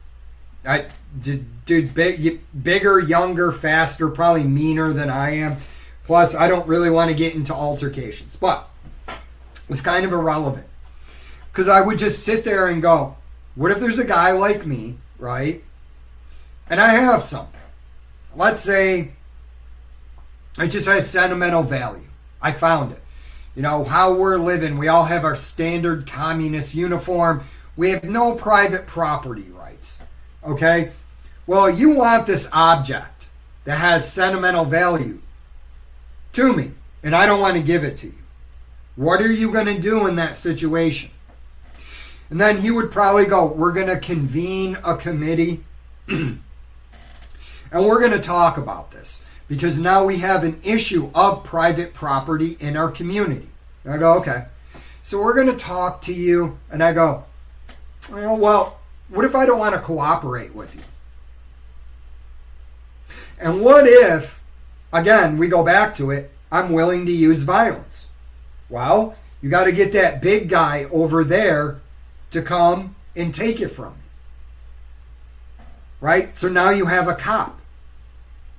Dude's bigger, younger, faster, probably meaner than I am. Plus, I don't really want to get into altercations. But it's kind of irrelevant. Because I would just sit there and go, what if there's a guy like me, right? And I have something. Let's say it just has sentimental value. I found it. How we're living, we all have our standard communist uniform. We have no private property rights. Okay? Well, you want this object that has sentimental value to me, and I don't want to give it to you. What are you going to do in that situation? And then he would probably go, we're going to convene a committee and we're going to talk about this because now we have an issue of private property in our community. And I go, okay. So we're going to talk to you. And I go, well, what if I don't want to cooperate with you? And what if, again, we go back to it, I'm willing to use violence? Well, you got to get that big guy over there to come and take it from me. Right? So now you have a cop.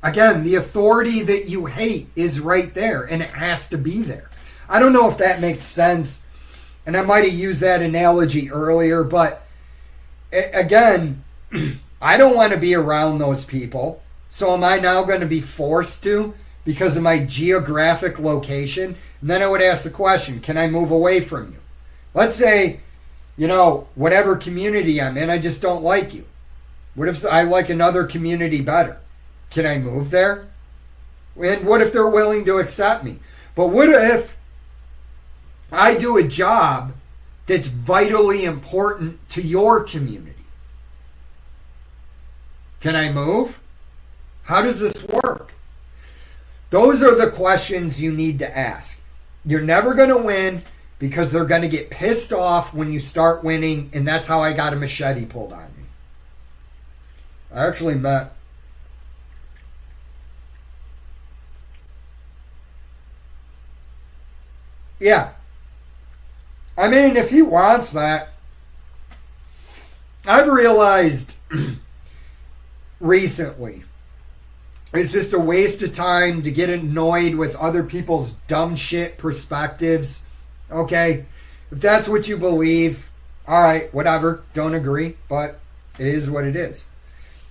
Again, the authority that you hate is right there, and it has to be there. I don't know if that makes sense, and I might have used that analogy earlier, but again, I don't want to be around those people. So am I now going to be forced to because of my geographic location? And then I would ask the question, can I move away from you? Let's say, whatever community I'm in, I just don't like you. What if I like another community better? Can I move there? And what if they're willing to accept me? But what if I do a job that's vitally important to your community? Can I move? How does this work? Those are the questions you need to ask. You're never going to win because they're going to get pissed off when you start winning, and that's how I got a machete pulled on me. I actually met I mean, if he wants that, I've realized recently it's just a waste of time to get annoyed with other people's dumb shit perspectives. Okay? If that's what you believe, all right, whatever. Don't agree, but it is what it is.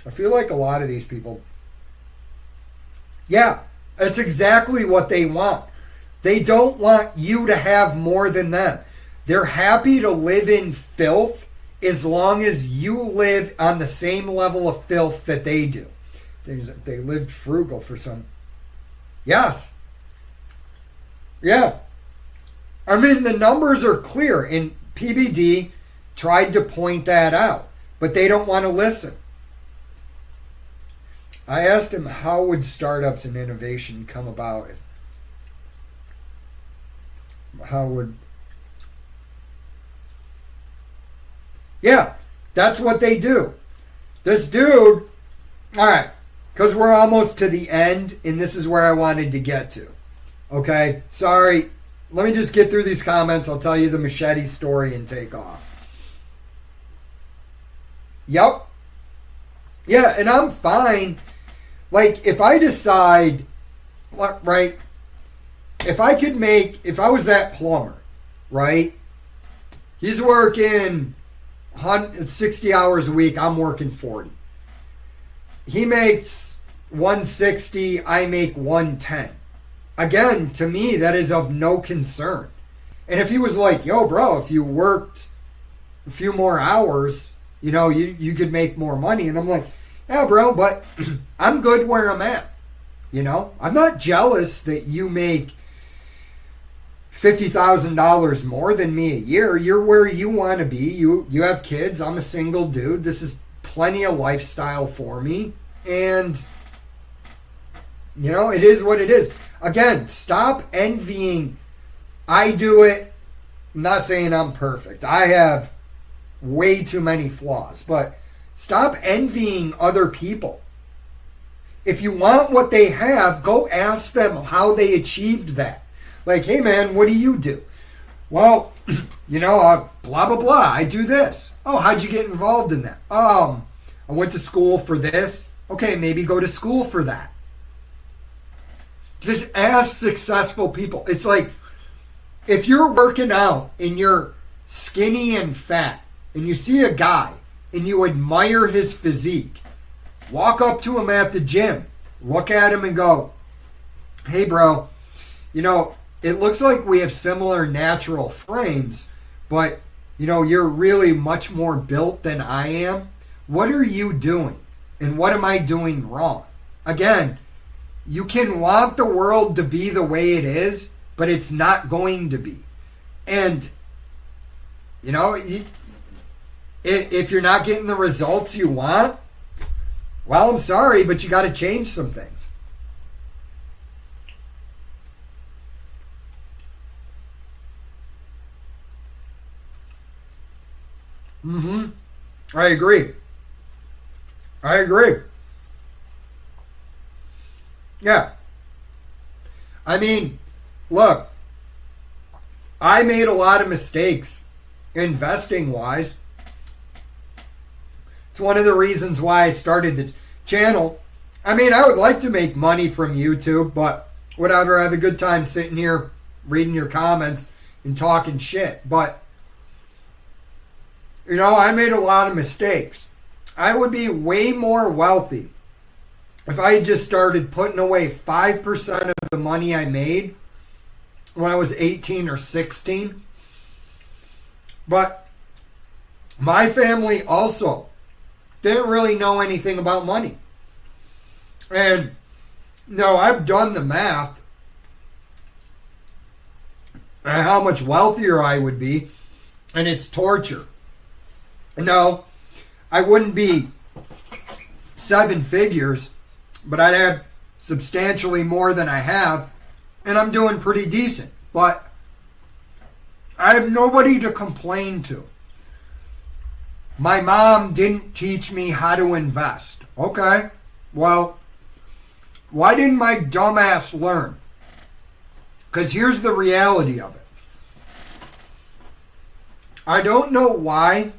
I feel like a lot of these people, it's exactly what they want. They don't want you to have more than them. They're happy to live in filth as long as you live on the same level of filth that they do. They lived frugal for some. Yes. Yeah. I mean, the numbers are clear, and PBD tried to point that out, but they don't want to listen. I asked him, how would startups and innovation come about? Yeah, that's what they do. This dude, all right, because we're almost to the end, and this is where I wanted to get to. Okay, sorry. Let me just get through these comments. I'll tell you the machete story and take off. Yep. Yeah, and I'm fine. Like, if I decide, right, if I was that plumber, right, he's working 60 hours a week, I'm working 40. He makes 160, I make 110. Again, to me, that is of no concern. And if he was like, yo, bro, if you worked a few more hours, you could make more money. And I'm like, yeah, bro, but I'm good where I'm at. I'm not jealous that you make $50,000 more than me a year. You're where you want to be. You have kids. I'm a single dude. This is plenty of lifestyle for me. And, it is what it is. Again, stop envying. I do it. I'm not saying I'm perfect. I have way too many flaws. But stop envying other people. If you want what they have, go ask them how they achieved that. Like, hey, man, what do you do? Well, blah, blah, blah. I do this. Oh, how'd you get involved in that? I went to school for this. Okay, maybe go to school for that. Just ask successful people. It's like, if you're working out and you're skinny and fat, and you see a guy and you admire his physique, walk up to him at the gym, look at him and go, hey, bro, it looks like we have similar natural frames, but you're really much more built than I am. What are you doing? And what am I doing wrong? Again, you can want the world to be the way it is, but it's not going to be. And, if you're not getting the results you want, well, I'm sorry, but you got to change some things. I agree. Yeah. I mean, look, I made a lot of mistakes investing wise. It's one of the reasons why I started the channel. I mean, I would like to make money from YouTube, but whatever. I have a good time sitting here reading your comments and talking shit. But, I made a lot of mistakes. I would be way more wealthy if I had just started putting away 5% of the money I made when I was 18 or 16. But my family also didn't really know anything about money. And, I've done the math on how much wealthier I would be, and it's torture. No, I wouldn't be 7 figures, but I'd have substantially more than I have, and I'm doing pretty decent. But I have nobody to complain to. My mom didn't teach me how to invest. Okay, well, why didn't my dumbass learn? Because here's the reality of it. I don't know why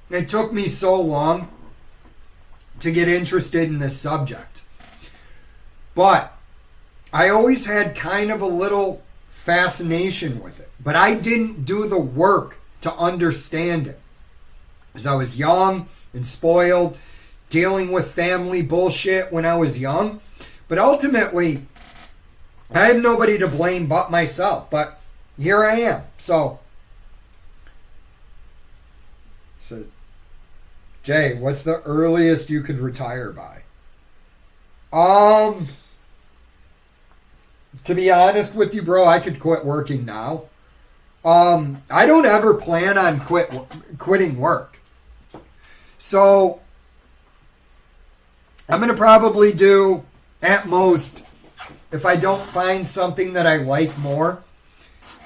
it took me so long to get interested in this subject. But I always had kind of a little fascination with it. But I didn't do the work to understand it. Because I was young and spoiled, dealing with family bullshit when I was young. But ultimately, I have nobody to blame but myself. But here I am. So Jay, what's the earliest you could retire by? To be honest with you, bro, I could quit working now. I don't ever plan on quitting work. So I'm going to probably do, at most, if I don't find something that I like more,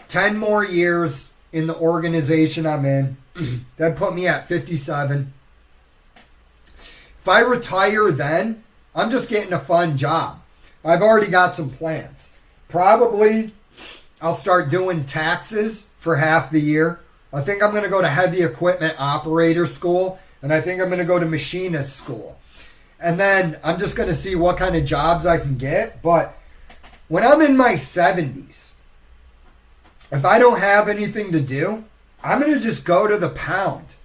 10 more years in the organization I'm in. That'd put me at 57. If I retire then, I'm just getting a fun job. I've already got some plans. Probably I'll start doing taxes for half the year. I think I'm going to go to heavy equipment operator school, and I think I'm going to go to machinist school. And then I'm just going to see what kind of jobs I can get. But when I'm in my 70s, if I don't have anything to do, I'm going to just go to the pound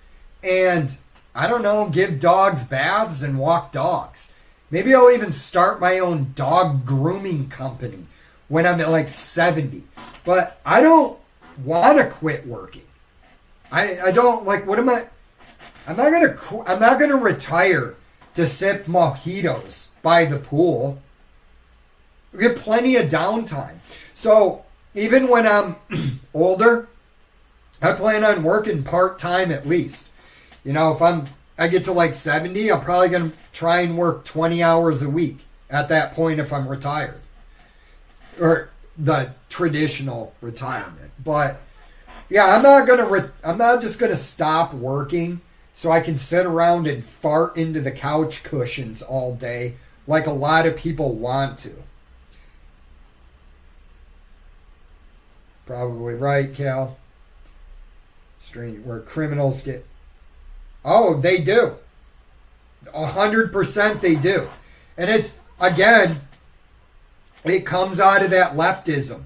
and, I don't know, give dogs baths and walk dogs. Maybe I'll even start my own dog grooming company when I'm at like 70. But I don't want to quit working. I don't, like, what am I? I'm not going to retire to sip mojitos by the pool. We get plenty of downtime. So even when I'm older, I plan on working part-time at least. If I get to like 70, I'm probably going to try and work 20 hours a week at that point if I'm retired. Or the traditional retirement. But yeah, I'm not just going to stop working so I can sit around and fart into the couch cushions all day like a lot of people want to. Probably right, Cal. Strange, where criminals get... Oh, they do. 100% they do. And it's, again, it comes out of that leftism.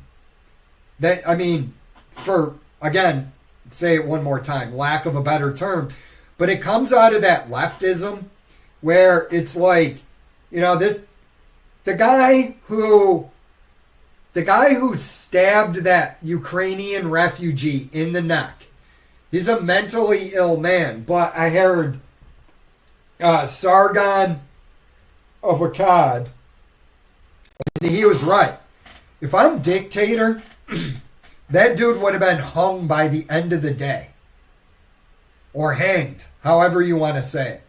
That, I mean, for, again, say it one more time, lack of a better term, but it comes out of that leftism where it's like, the guy who the guy who stabbed that Ukrainian refugee in the neck, he's a mentally ill man. But I heard Sargon of Akkad, and he was right. If I'm dictator, that dude would have been hung by the end of the day. Or hanged, however you want to say it.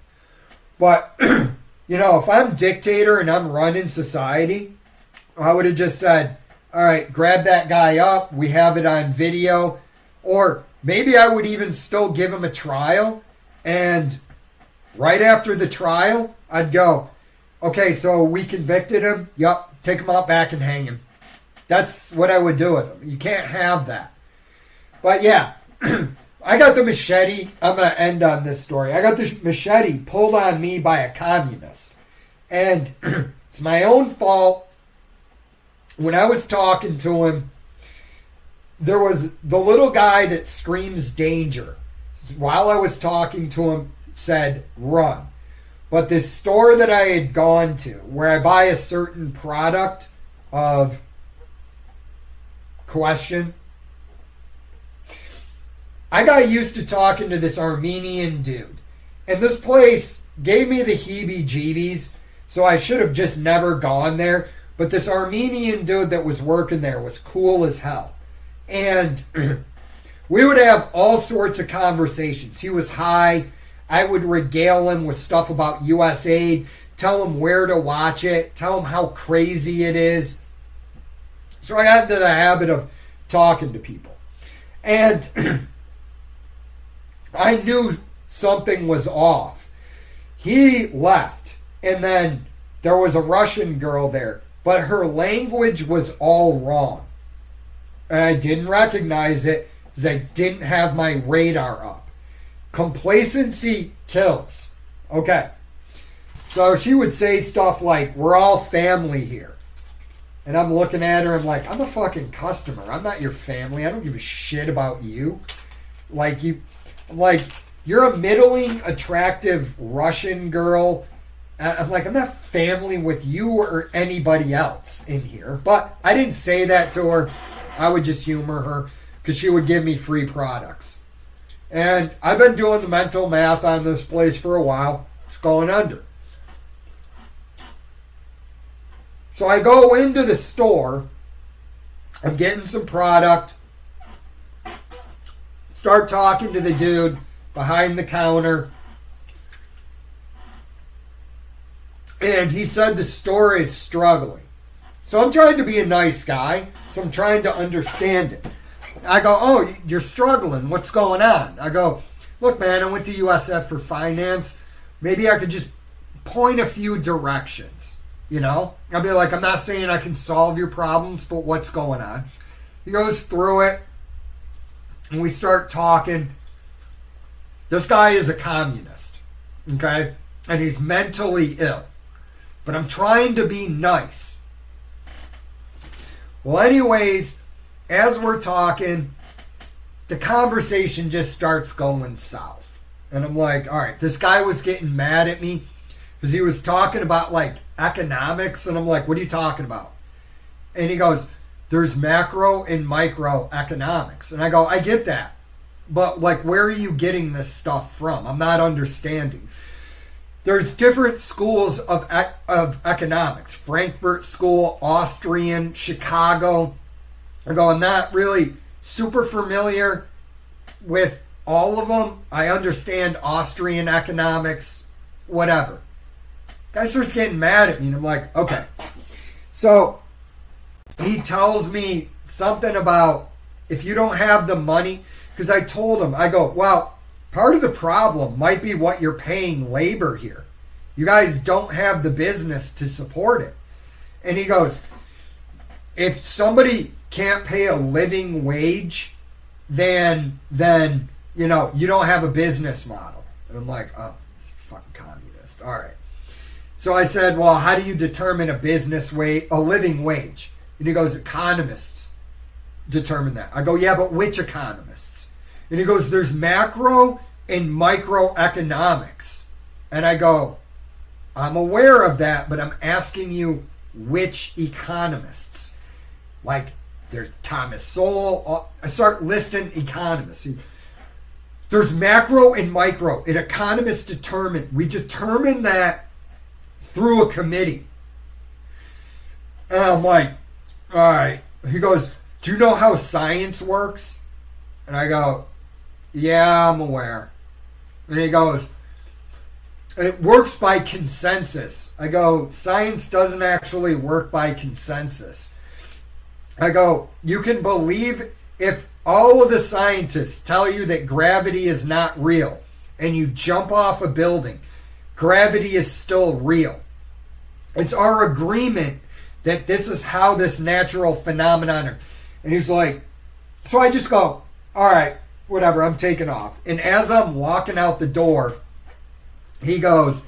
But, if I'm dictator and I'm running society, I would have just said, all right, grab that guy up. We have it on video. Or maybe I would even still give him a trial. And right after the trial, I'd go, okay, so we convicted him. Yup, take him out back and hang him. That's what I would do with him. You can't have that. But yeah, I got the machete. I'm going to end on this story. I got this machete pulled on me by a communist. And it's my own fault. When I was talking to him, there was the little guy that screams danger. While I was talking to him, said run. But this store that I had gone to, where I buy a certain product of question, I got used to talking to this Armenian dude. And this place gave me the heebie-jeebies, so I should have just never gone there. But this Armenian dude that was working there was cool as hell. And we would have all sorts of conversations. He was high. I would regale him with stuff about USAID, tell him where to watch it, tell him how crazy it is. So I got into the habit of talking to people. And I knew something was off. He left, and then there was a Russian girl there, but her language was all wrong. And I didn't recognize it because I didn't have my radar up. Complacency kills. Okay. So she would say stuff like, we're all family here. And I'm looking at her, I'm like, I'm a fucking customer. I'm not your family. I don't give a shit about you. You're a middling, attractive Russian girl. I'm like, I'm not family with you or anybody else in here. But I didn't say that to her. I would just humor her because she would give me free products. And I've been doing the mental math on this place for a while. It's going under. So I go into the store. I'm getting some product. Start talking to the dude behind the counter. And he said the store is struggling. So I'm trying to be a nice guy. So I'm trying to understand it. I go, oh, you're struggling. What's going on? I go, look, man, I went to USF for finance. Maybe I could just point a few directions. I'll be like, I'm not saying I can solve your problems, but what's going on? He goes through it. And we start talking. This guy is a communist. Okay? And he's mentally ill. But I'm trying to be nice. Well, anyways, as we're talking, the conversation just starts going south. And I'm like, all right, this guy was getting mad at me because he was talking about economics. And I'm like, what are you talking about? And he goes, there's macro and micro economics. And I go, I get that. But where are you getting this stuff from? I'm not understanding. There's different schools of economics. Frankfurt School, Austrian, Chicago. I go, I'm not really super familiar with all of them. I understand Austrian economics, whatever. Guy starts getting mad at me, and I'm like, okay. So he tells me something about if you don't have the money, because I told him, I go, well, part of the problem might be what you're paying labor here. You guys don't have the business to support it. And he goes, if somebody can't pay a living wage, then you don't have a business model. And I'm like, oh, this fucking communist. All right. So I said, well, how do you determine a living wage? And he goes, economists determine that. I go, yeah, but which economists? And he goes, there's macro and microeconomics. And I go, I'm aware of that, but I'm asking you which economists. Like, there's Thomas Sowell. I start listing economists. There's macro and micro. And economists we determine that through a committee. And I'm like, all right. He goes, do you know how science works? And I go, yeah, I'm aware. And he goes, it works by consensus. I go, science doesn't actually work by consensus. I go, you can believe if all of the scientists tell you that gravity is not real and you jump off a building, gravity is still real. It's our agreement that this is how this natural phenomenon. And he's like, so I just go, all right, whatever, I'm taking off. And as I'm walking out the door, he goes,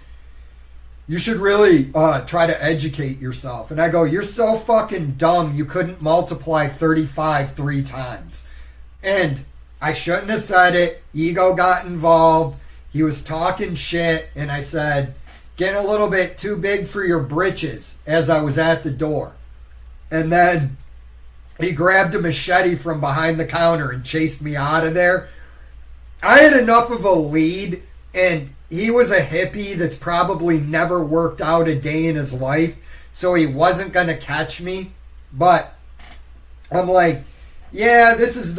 you should really try to educate yourself. And I go, you're so fucking dumb you couldn't multiply 35 3 times. And I shouldn't have said it. Ego got involved. He was talking shit. And I said, getting a little bit too big for your britches as I was at the door. And then he grabbed a machete from behind the counter and chased me out of there. I had enough of a lead, and he was a hippie that's probably never worked out a day in his life, so he wasn't going to catch me. But I'm like, yeah, this is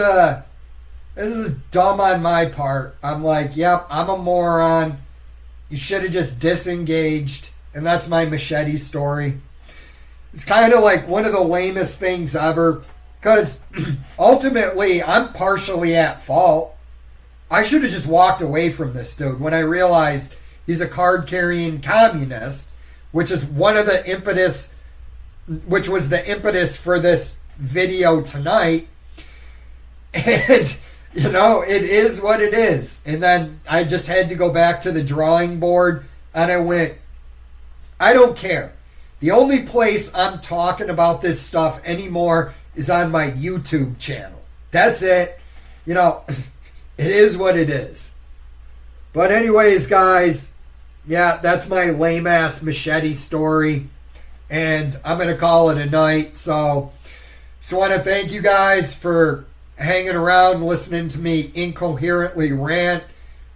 dumb on my part. I'm like, yep, I'm a moron. You should have just disengaged. And that's my machete story. It's kind of like one of the lamest things ever. Because ultimately, I'm partially at fault. I should have just walked away from this dude when I realized he's a card-carrying communist, which is which was the impetus for this video tonight. And, you know, it is what it is. And then I just had to go back to the drawing board, and I went, I don't care. The only place I'm talking about this stuff anymore is on my YouTube channel. That's it. You know, it is what it is. But anyways, guys, yeah, that's my lame-ass machete story. And I'm going to call it a night. So, just want to thank you guys for hanging around and listening to me incoherently rant.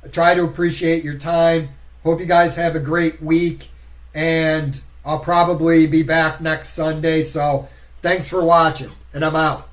I try to appreciate your time. Hope you guys have a great week. And I'll probably be back next Sunday. So, thanks for watching. And I'm out.